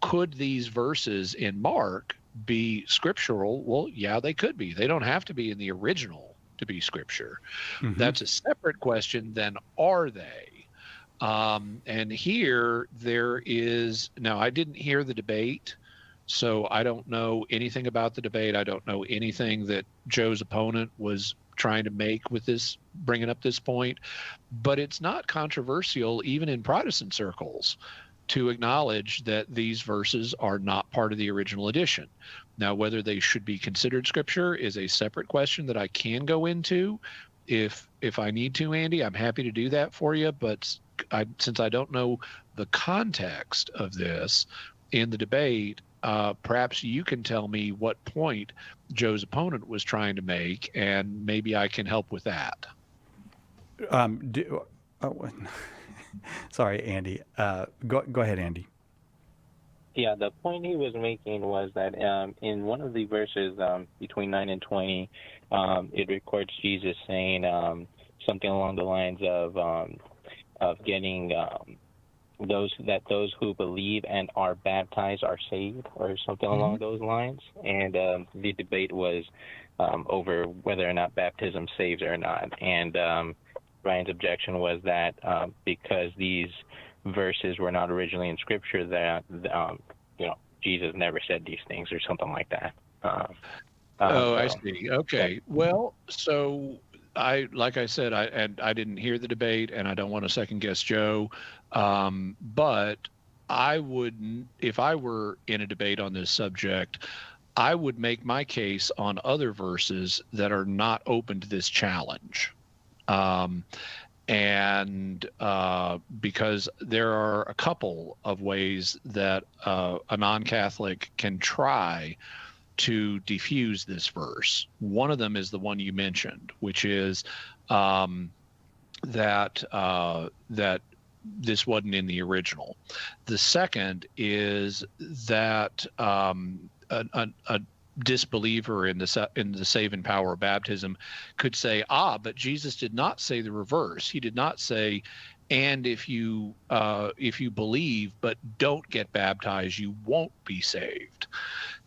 could these verses in Mark be scriptural? Well, yeah, they could be. They don't have to be in the original to be scripture. Mm-hmm. That's a separate question than are they? And here there is, now I didn't hear the debate, so I don't know anything about the debate. I don't know anything that Joe's opponent was trying to make with this, bringing up this point, but it's not controversial even in Protestant circles to acknowledge that these verses are not part of the original edition. Now, whether they should be considered scripture is a separate question that I can go into if I need to, Andy. I'm happy to do that for you, but since I don't know the context of this in the debate, perhaps you can tell me what point Joe's opponent was trying to make, and maybe I can help with that.
Sorry, Andy. Go ahead, Andy.
Yeah, the point he was making was that in one of the verses between 9 and 20, it records Jesus saying something along the lines of getting those who believe and are baptized are saved, or something along those lines. And the debate was over whether or not baptism saves or not. And Ryan's objection was that because these verses were not originally in Scripture, that Jesus never said these things or something like that.
I see. Okay. Well, so I didn't hear the debate, and I don't want to second guess Joe, but I would, if I were in a debate on this subject, I would make my case on other verses that are not open to this challenge. Because there are a couple of ways that a non-Catholic can try to defuse this verse. One of them is the one you mentioned, which is that this wasn't in the original. The second is that a disbeliever in the saving power of baptism could say, but Jesus did not say the reverse. He did not say, and if you believe but don't get baptized, you won't be saved.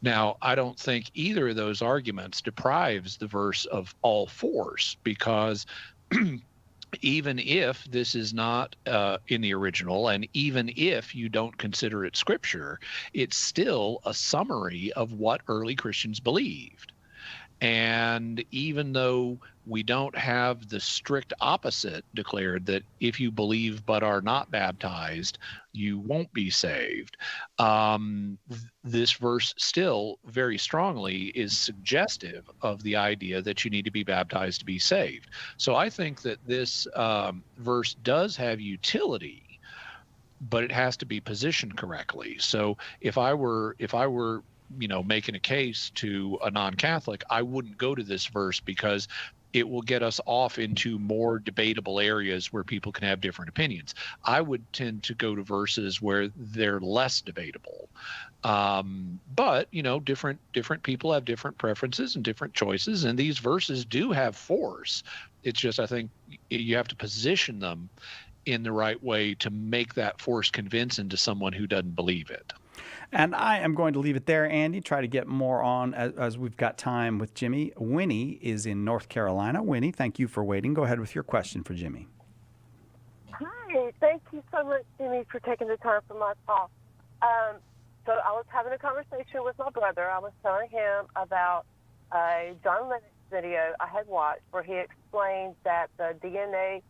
Now, I don't think either of those arguments deprives the verse of all force, because even if this is not in the original, and even if you don't consider it scripture, it's still a summary of what early Christians believed. And even though we don't have the strict opposite declared, that if you believe but are not baptized, you won't be saved, this verse still very strongly is suggestive of the idea that you need to be baptized to be saved. So I think that this verse does have utility, but it has to be positioned correctly. So if I were making a case to a non-Catholic, I wouldn't go to this verse, because it will get us off into more debatable areas where people can have different opinions. I would tend to go to verses where they're less debatable. But different people have different preferences and different choices, and these verses do have force. It's just, I think you have to position them in the right way to make that force convincing to someone who doesn't believe it.
And I am going to leave it there, Andy. Try to get more on as we've got time with Jimmy. Winnie is in North Carolina. Winnie, thank you for waiting. Go ahead with your question for Jimmy.
Hi, thank you so much, Jimmy, for taking the time for my call. So I was having a conversation with my brother. I was telling him about a John Lennox video I had watched where he explained that the DNA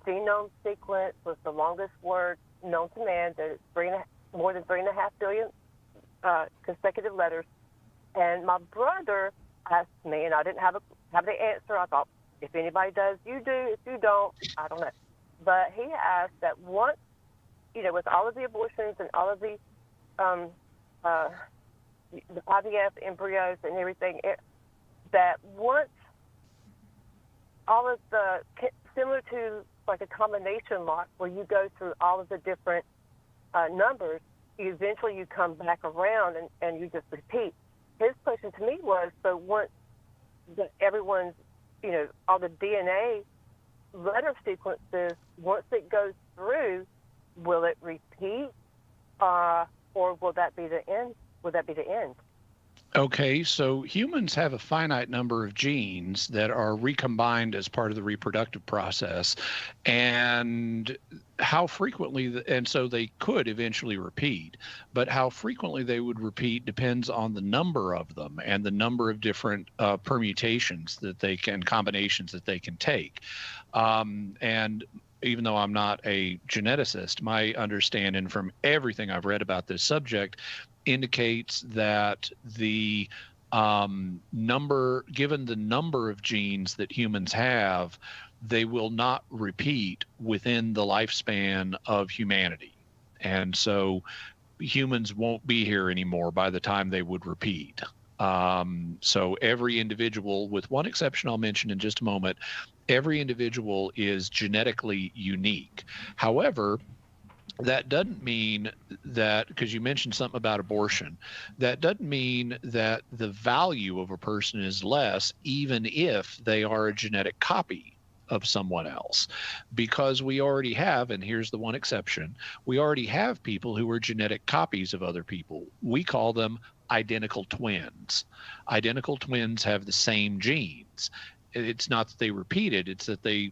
genome sequence was the longest word known to man, that it's more than 3.5 billion consecutive letters. And my brother asked me, and I didn't have the answer. I thought, if anybody does, you do. If you don't, I don't know. But he asked that once, with all of the abortions and all of the IVF embryos and everything, that once all of the, similar to like a combination lock where you go through all of the different numbers, eventually you come back around and you just repeat. His question to me was, so once everyone's, all the DNA letter sequences, once it goes through, will it repeat, or will that be the end? Will that be the end?
Okay, so humans have a finite number of genes that are recombined as part of the reproductive process, and how frequently, and so they could eventually repeat, but how frequently they would repeat depends on the number of them and the number of different permutations that they can, combinations that they can take. And even though I'm not a geneticist, my understanding from everything I've read about this subject indicates that the given the number of genes that humans have, they will not repeat within the lifespan of humanity. And so humans won't be here anymore by the time they would repeat. So every individual, with one exception I'll mention in just a moment, every individual is genetically unique. However, that doesn't mean that, because you mentioned something about abortion, that doesn't mean that the value of a person is less, even if they are a genetic copy of someone else, because we already have, and here's the one exception, we already have people who are genetic copies of other people. We call them identical twins. Identical twins have the same genes. It's not that they repeated, it's that the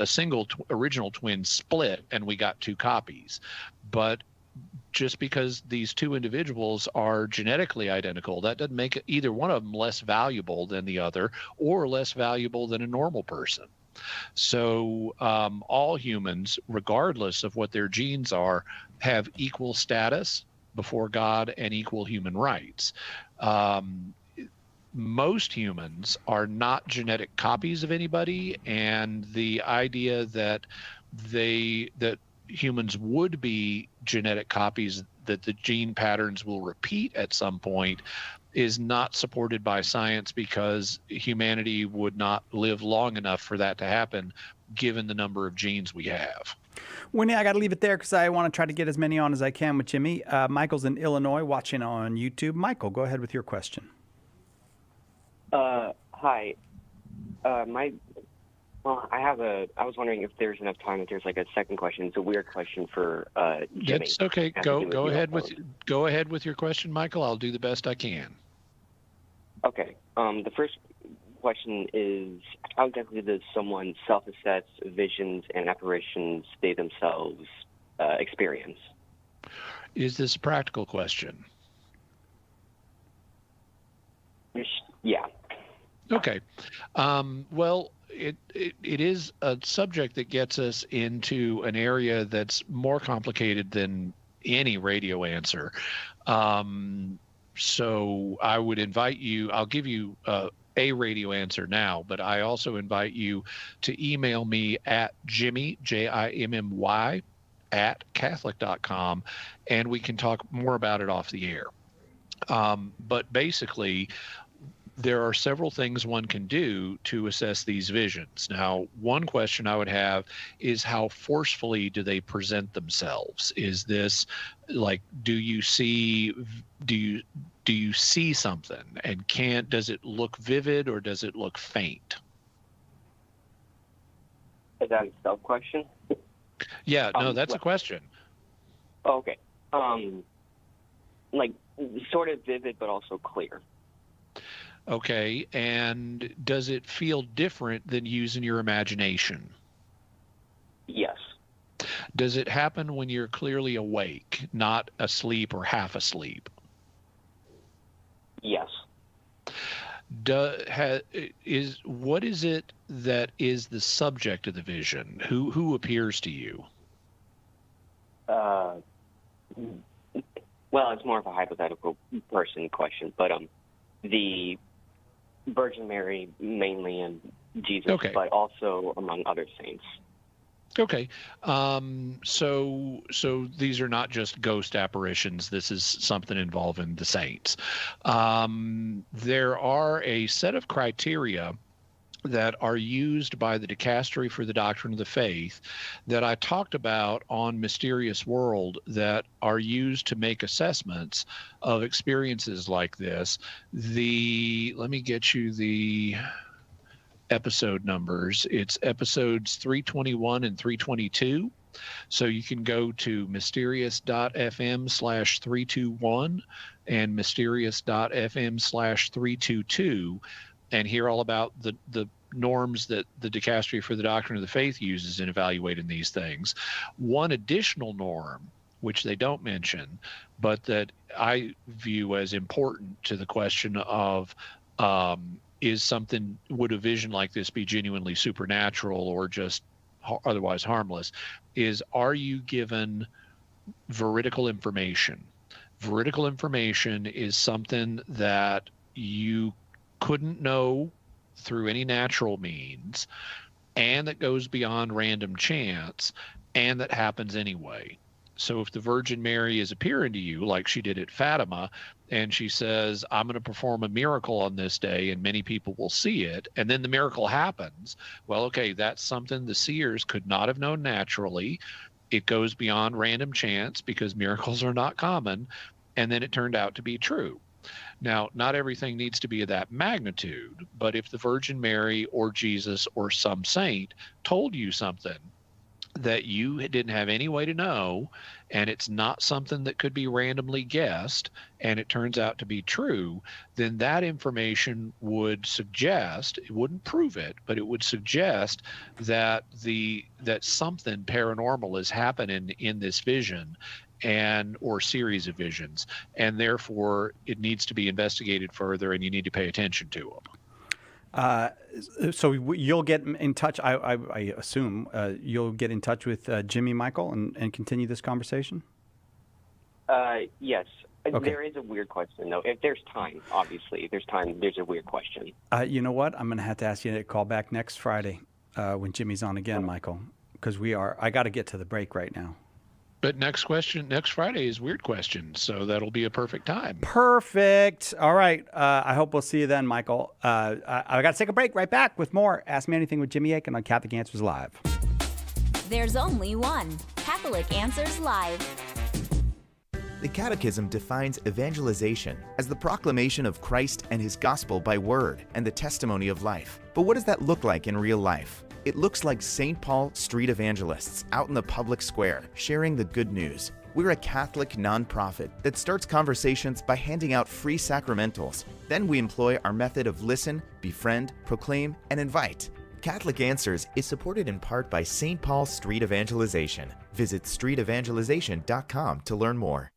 single original twin split and we got two copies. But just because these two individuals are genetically identical, that doesn't make either one of them less valuable than the other or less valuable than a normal person. So all humans, regardless of what their genes are, have equal status before God and equal human rights. Most humans are not genetic copies of anybody, and the idea that humans would be genetic copies, that the gene patterns will repeat at some point, is not supported by science, because humanity would not live long enough for that to happen, given the number of genes we have.
Winnie, I got to leave it there because I want to try to get as many on as I can with Jimmy. Michael's in Illinois watching on YouTube. Michael, go ahead with your question.
Hi. I was wondering if there's enough time, if there's like a second question. It's a weird question for Jimmy.
That's okay. Go ahead with your question, Michael. I'll do the best I can.
Okay. The first question is, how exactly does someone self-assess visions and apparitions they themselves experience?
Is this a practical question?
Yeah.
Okay. Well, it is a subject that gets us into an area that's more complicated than any radio answer. So I would invite you, I'll give you a radio answer now, but I also invite you to email me at Jimmy, Jimmy, at Catholic.com, and we can talk more about it off the air. But basically, there are several things one can do to assess these visions. Now, one question I would have is, how forcefully do they present themselves? Is this like, do you see something, and does it look vivid or does it look faint?
Is that a self-question?
Yeah, no, that's a question.
Okay. Like, sort of vivid, but also clear.
Okay, and does it feel different than using your imagination?
Yes.
Does it happen when you're clearly awake, not asleep or half asleep?
Yes.
What is it that is the subject of the vision? Who appears to you?
Well, it's more of a hypothetical person question, but the Virgin Mary mainly, and Jesus,
okay,
but also among other saints.
Okay. So these are not just ghost apparitions. This is something involving the saints. There are a set of criteria that are used by the Dicastery for the Doctrine of the Faith that I talked about on Mysterious World that are used to make assessments of experiences like this. Let me get you the episode numbers. It's episodes 321 and 322. So you can go to mysterious.fm/321 and mysterious.fm/322 and hear all about the norms that the Dicastery for the Doctrine of the Faith uses in evaluating these things. One additional norm, which they don't mention, but that I view as important to the question of would a vision like this be genuinely supernatural or just otherwise harmless, is, are you given veridical information? Veridical information is something that you couldn't know through any natural means, and that goes beyond random chance, and that happens anyway. So if the Virgin Mary is appearing to you like she did at Fatima, and she says, I'm going to perform a miracle on this day and many people will see it, and then the miracle happens, well, okay, that's something the seers could not have known naturally. It goes beyond random chance because miracles are not common, and then it turned out to be true. Now, not everything needs to be of that magnitude, but if the Virgin Mary or Jesus or some saint told you something that you didn't have any way to know, and it's not something that could be randomly guessed, and it turns out to be true, then that information would suggest, it wouldn't prove it, but it would suggest that something paranormal is happening in this vision or series of visions, and therefore it needs to be investigated further, and you need to pay attention to them.
So you'll get in touch, I assume, you'll get in touch with Jimmy, Michael, and continue this conversation?
Yes.
Okay.
There is a weird question, though. If there's time, obviously. If there's time, there's a weird question.
You know what? I'm going to have to ask you to call back next Friday when Jimmy's on again, Michael, because I got to get to the break right now.
But next Friday is Weird Questions, so that'll be a perfect time.
Perfect. All right. I hope we'll see you then, Michael. I got to take a break. Right back with more Ask Me Anything with Jimmy Akin on Catholic Answers Live.
There's only one Catholic Answers Live.
The Catechism defines evangelization as the proclamation of Christ and his gospel by word and the testimony of life. But what does that look like in real life? It looks like St. Paul street evangelists out in the public square sharing the good news. We're a Catholic nonprofit that starts conversations by handing out free sacramentals. Then we employ our method of listen, befriend, proclaim, and invite. Catholic Answers is supported in part by St. Paul Street Evangelization. Visit streetevangelization.com to learn more.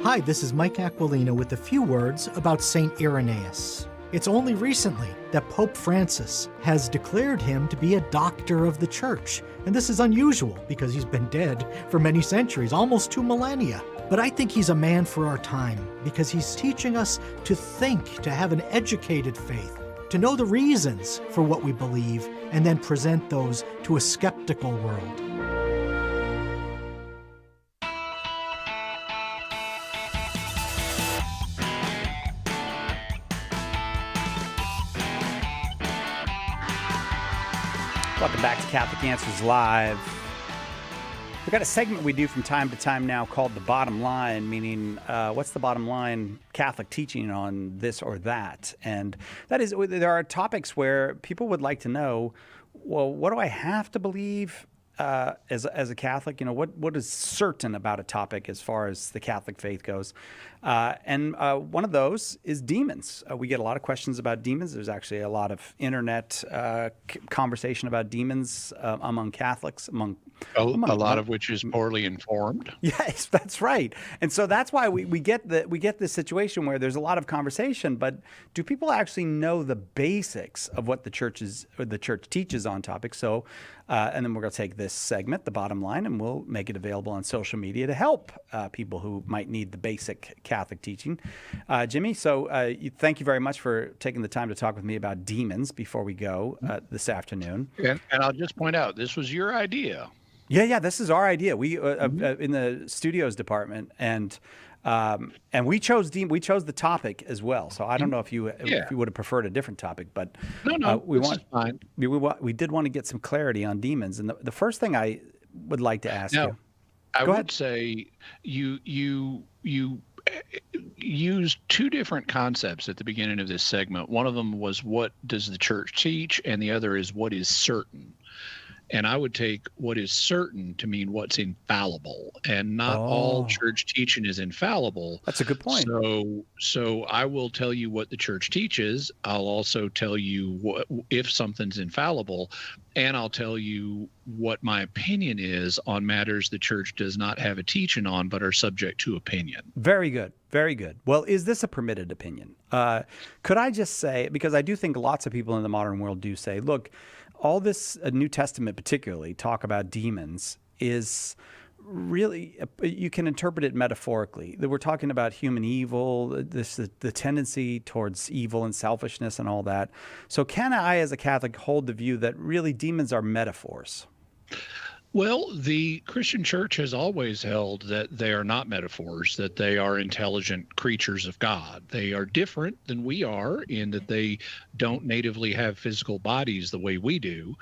Hi, this is Mike Aquilina with a few words about St. Irenaeus. It's only recently that Pope Francis has declared him to be a doctor of the Church. And this is unusual because he's been dead for many centuries, almost 2 millennia. But I think he's a man for our time because he's teaching us to think, to have an educated faith, to know the reasons for what we believe, and then present those to a skeptical world.
Welcome back to Catholic Answers Live. We've got a segment we do from time to time now called The Bottom Line, meaning what's the bottom line Catholic teaching on this or that? And that is, there are topics where people would like to know, well, what do I have to believe as a Catholic? You know, what is certain about a topic as far as the Catholic faith goes? And one of those is demons. We get a lot of questions about demons. There's actually a lot of internet conversation about demons among Catholics, among
a lot of which is poorly informed.
Yes, that's right. And so that's why we get this situation where there's a lot of conversation, but do people actually know the basics of what the church teaches on topics? So, and then we're going to take this segment, The Bottom Line, and we'll make it available on social media to help people who might need the basic Catholic teaching. Jimmy, so thank you very much for taking the time to talk with me about demons before we go this afternoon.
And I'll just point out, this was your idea.
Yeah, this is our idea. We in the studios department, and we chose the topic as well. So I don't know if you would have preferred a different topic, but
fine.
We did want to get some clarity on demons, and the first thing I would like to ask you.
I would say you used two different concepts at the beginning of this segment. One of them was what does the church teach, and the other is what is certain. And I would take what is certain to mean what's infallible, and not all church teaching is infallible.
That's a good point.
So I will tell you what the church teaches. I'll also tell you what, if something's infallible, and I'll tell you what my opinion is on matters the church does not have a teaching on, but are subject to opinion.
Very good. Very good. Well, is this a permitted opinion? Could I just say, because I do think lots of people in the modern world do say, look, all this New Testament particularly talk about demons is really, you can interpret it metaphorically. That we're talking about human evil, the tendency towards evil and selfishness and all that. So can I, as a Catholic, hold the view that really demons are metaphors?
Well, the Christian church has always held that they are not metaphors, that they are intelligent creatures of God. They are different than we are in that they don't natively have physical bodies the way we do,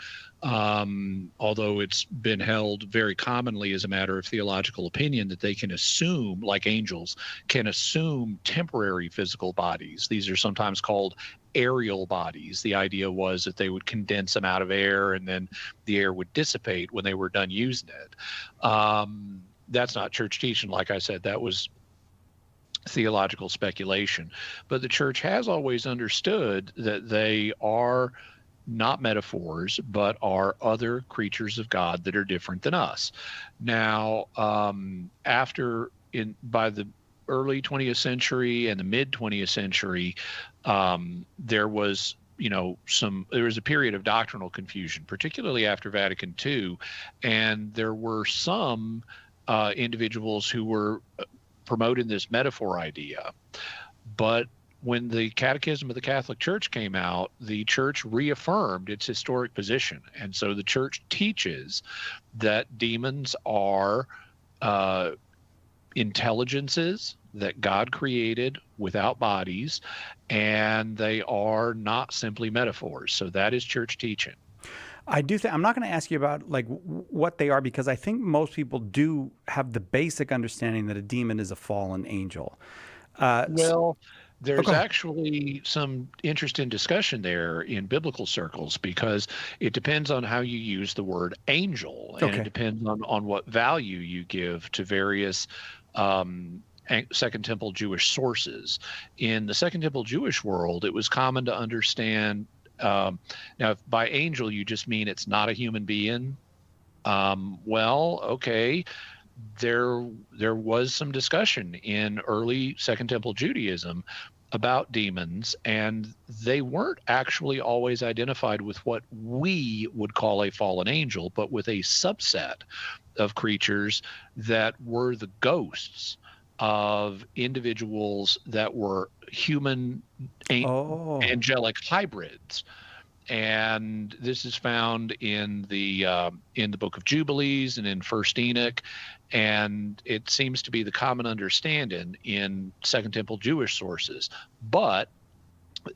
although it's been held very commonly as a matter of theological opinion that they can assume, like angels, can assume temporary physical bodies. These are sometimes called aerial bodies. The idea was that they would condense them out of air and then the air would dissipate when they were done using it. That's not church teaching. Like I said, that was theological speculation. But the church has always understood that they are not metaphors, but are other creatures of God that are different than us. Now, by the early 20th century and the mid 20th century, there was a period of doctrinal confusion, particularly after Vatican II, and there were some individuals who were promoting this metaphor idea. But when the Catechism of the Catholic Church came out, the church reaffirmed its historic position. And so the church teaches that demons are intelligences that God created without bodies, and they are not simply metaphors. So that is church teaching.
I do think I'm not going to ask you about like what they are, because I think most people do have the basic understanding that a demon is a fallen angel.
There's actually some interesting discussion there in biblical circles because it depends on how you use the word angel, and it depends on what value you give to various Second Temple Jewish sources. In the Second Temple Jewish world, it was common to understand, now if by angel you just mean it's not a human being, well, okay, there was some discussion in early Second Temple Judaism about demons, and they weren't actually always identified with what we would call a fallen angel, but with a subset of creatures that were the ghosts of individuals that were human angelic hybrids. And this is found in the Book of Jubilees and in First Enoch, and it seems to be the common understanding in Second Temple Jewish sources. But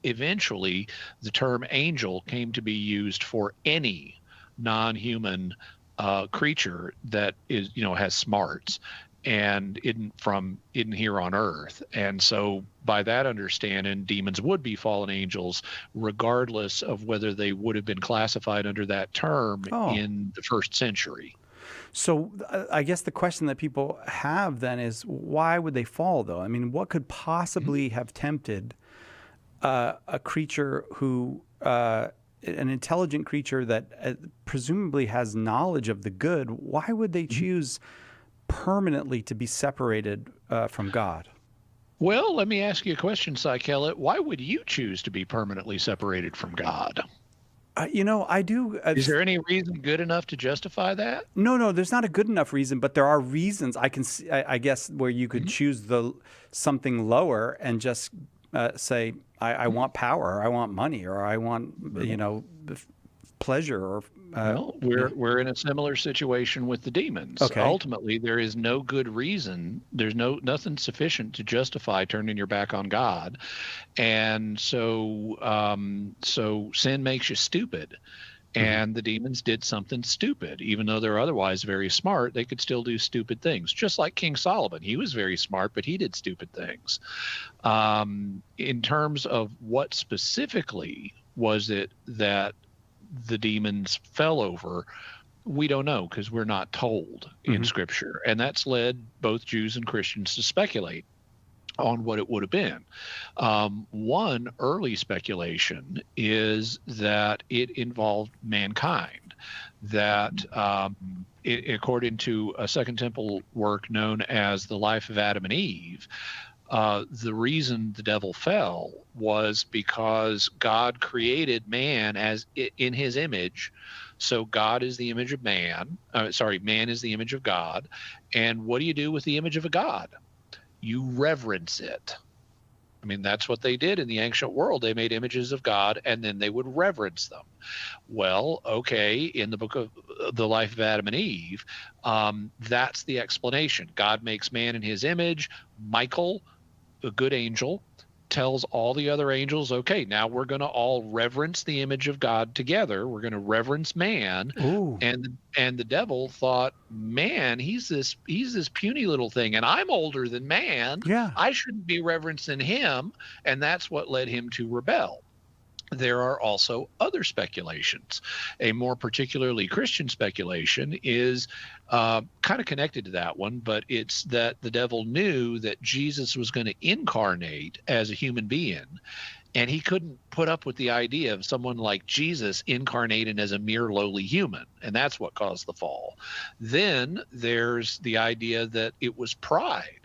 eventually, the term angel came to be used for any non-human creature that is, has smarts and isn't here on earth. And so by that understanding, demons would be fallen angels regardless of whether they would have been classified under that term in the first century.
So I guess the question that people have then is, why would they fall, though? I mean, what could possibly have tempted a creature who, an intelligent creature that presumably has knowledge of the good, why would they choose permanently to be separated from God?
Well, let me ask you a question, Cy Kellett. Why would you choose to be permanently separated from God?
I do.
Is there any reason good enough to justify that?
No, there's not a good enough reason, but there are reasons I can see, I guess, where you could choose something lower and just say, I want power, or I want money, or I want, pleasure, or
well, we're in a similar situation with the demons.
Okay.
Ultimately, there is no good reason. There's nothing sufficient to justify turning your back on God, and so sin makes you stupid. And the demons did something stupid. Even though they're otherwise very smart, they could still do stupid things. Just like King Solomon. He was very smart, but he did stupid things. In terms of what specifically was it that the demons fell over, we don't know because we're not told in Scripture. And that's led both Jews and Christians to speculate on what it would have been. One early speculation is that it involved mankind, that according to a Second Temple work known as The Life of Adam and Eve, the reason the devil fell was because God created man as in his image. So God is the image of man. Man is the image of God. And what do you do with the image of a God? You reverence it. I mean, that's what they did in the ancient world. They made images of God, and then they would reverence them. Well, okay, in the book of The Life of Adam and Eve, that's the explanation. God makes man in his image. Michael, a good angel, tells all the other angels, okay, now we're going to all reverence the image of God together. We're going to reverence man.
Ooh.
And the devil thought, man, he's this puny little thing, and I'm older than man.
Yeah.
I shouldn't be reverencing him. And that's what led him to rebel. There are also other speculations. A more particularly Christian speculation is kind of connected to that one, but it's that the devil knew that Jesus was going to incarnate as a human being, and he couldn't put up with the idea of someone like Jesus incarnating as a mere lowly human, and that's what caused the fall. Then there's the idea that it was pride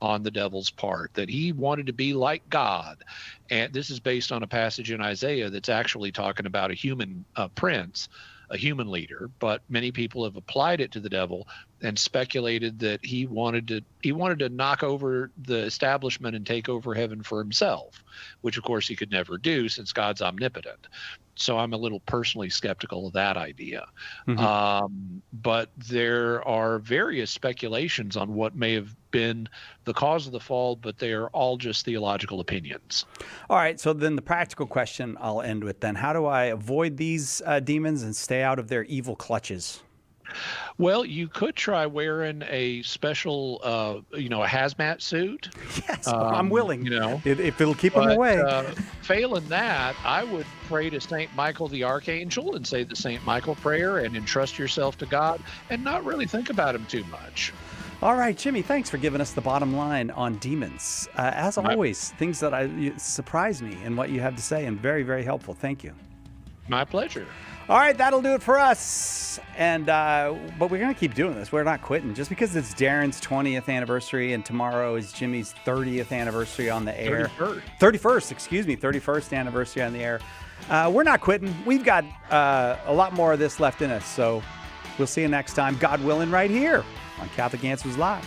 on the devil's part, that he wanted to be like God. And this is based on a passage in Isaiah that's actually talking about a human prince, a human leader, but many people have applied it to the devil and speculated that he wanted to knock over the establishment and take over heaven for himself, which of course he could never do since God's omnipotent. So I'm a little personally skeptical of that idea. But there are various speculations on what may have been the cause of the fall, but they are all just theological opinions.
All right, so then the practical question I'll end with then, how do I avoid these demons and stay out of their evil clutches?
Well, you could try wearing a special, a hazmat suit.
Yes, I'm willing. If it'll keep
but,
them away.
Failing that, I would pray to St. Michael the Archangel and say the St. Michael prayer and entrust yourself to God and not really think about him too much.
All right, Jimmy, thanks for giving us the bottom line on demons. As always, things that surprise me in what you have to say, and very, very helpful. Thank you.
My pleasure.
All right, that'll do it for us. And but we're going to keep doing this. We're not quitting. Just because it's Darren's 20th anniversary and tomorrow is Jimmy's 30th anniversary on the air. 31st anniversary on the air. We're not quitting. We've got a lot more of this left in us. So we'll see you next time, God willing, right here on Catholic Answers Live.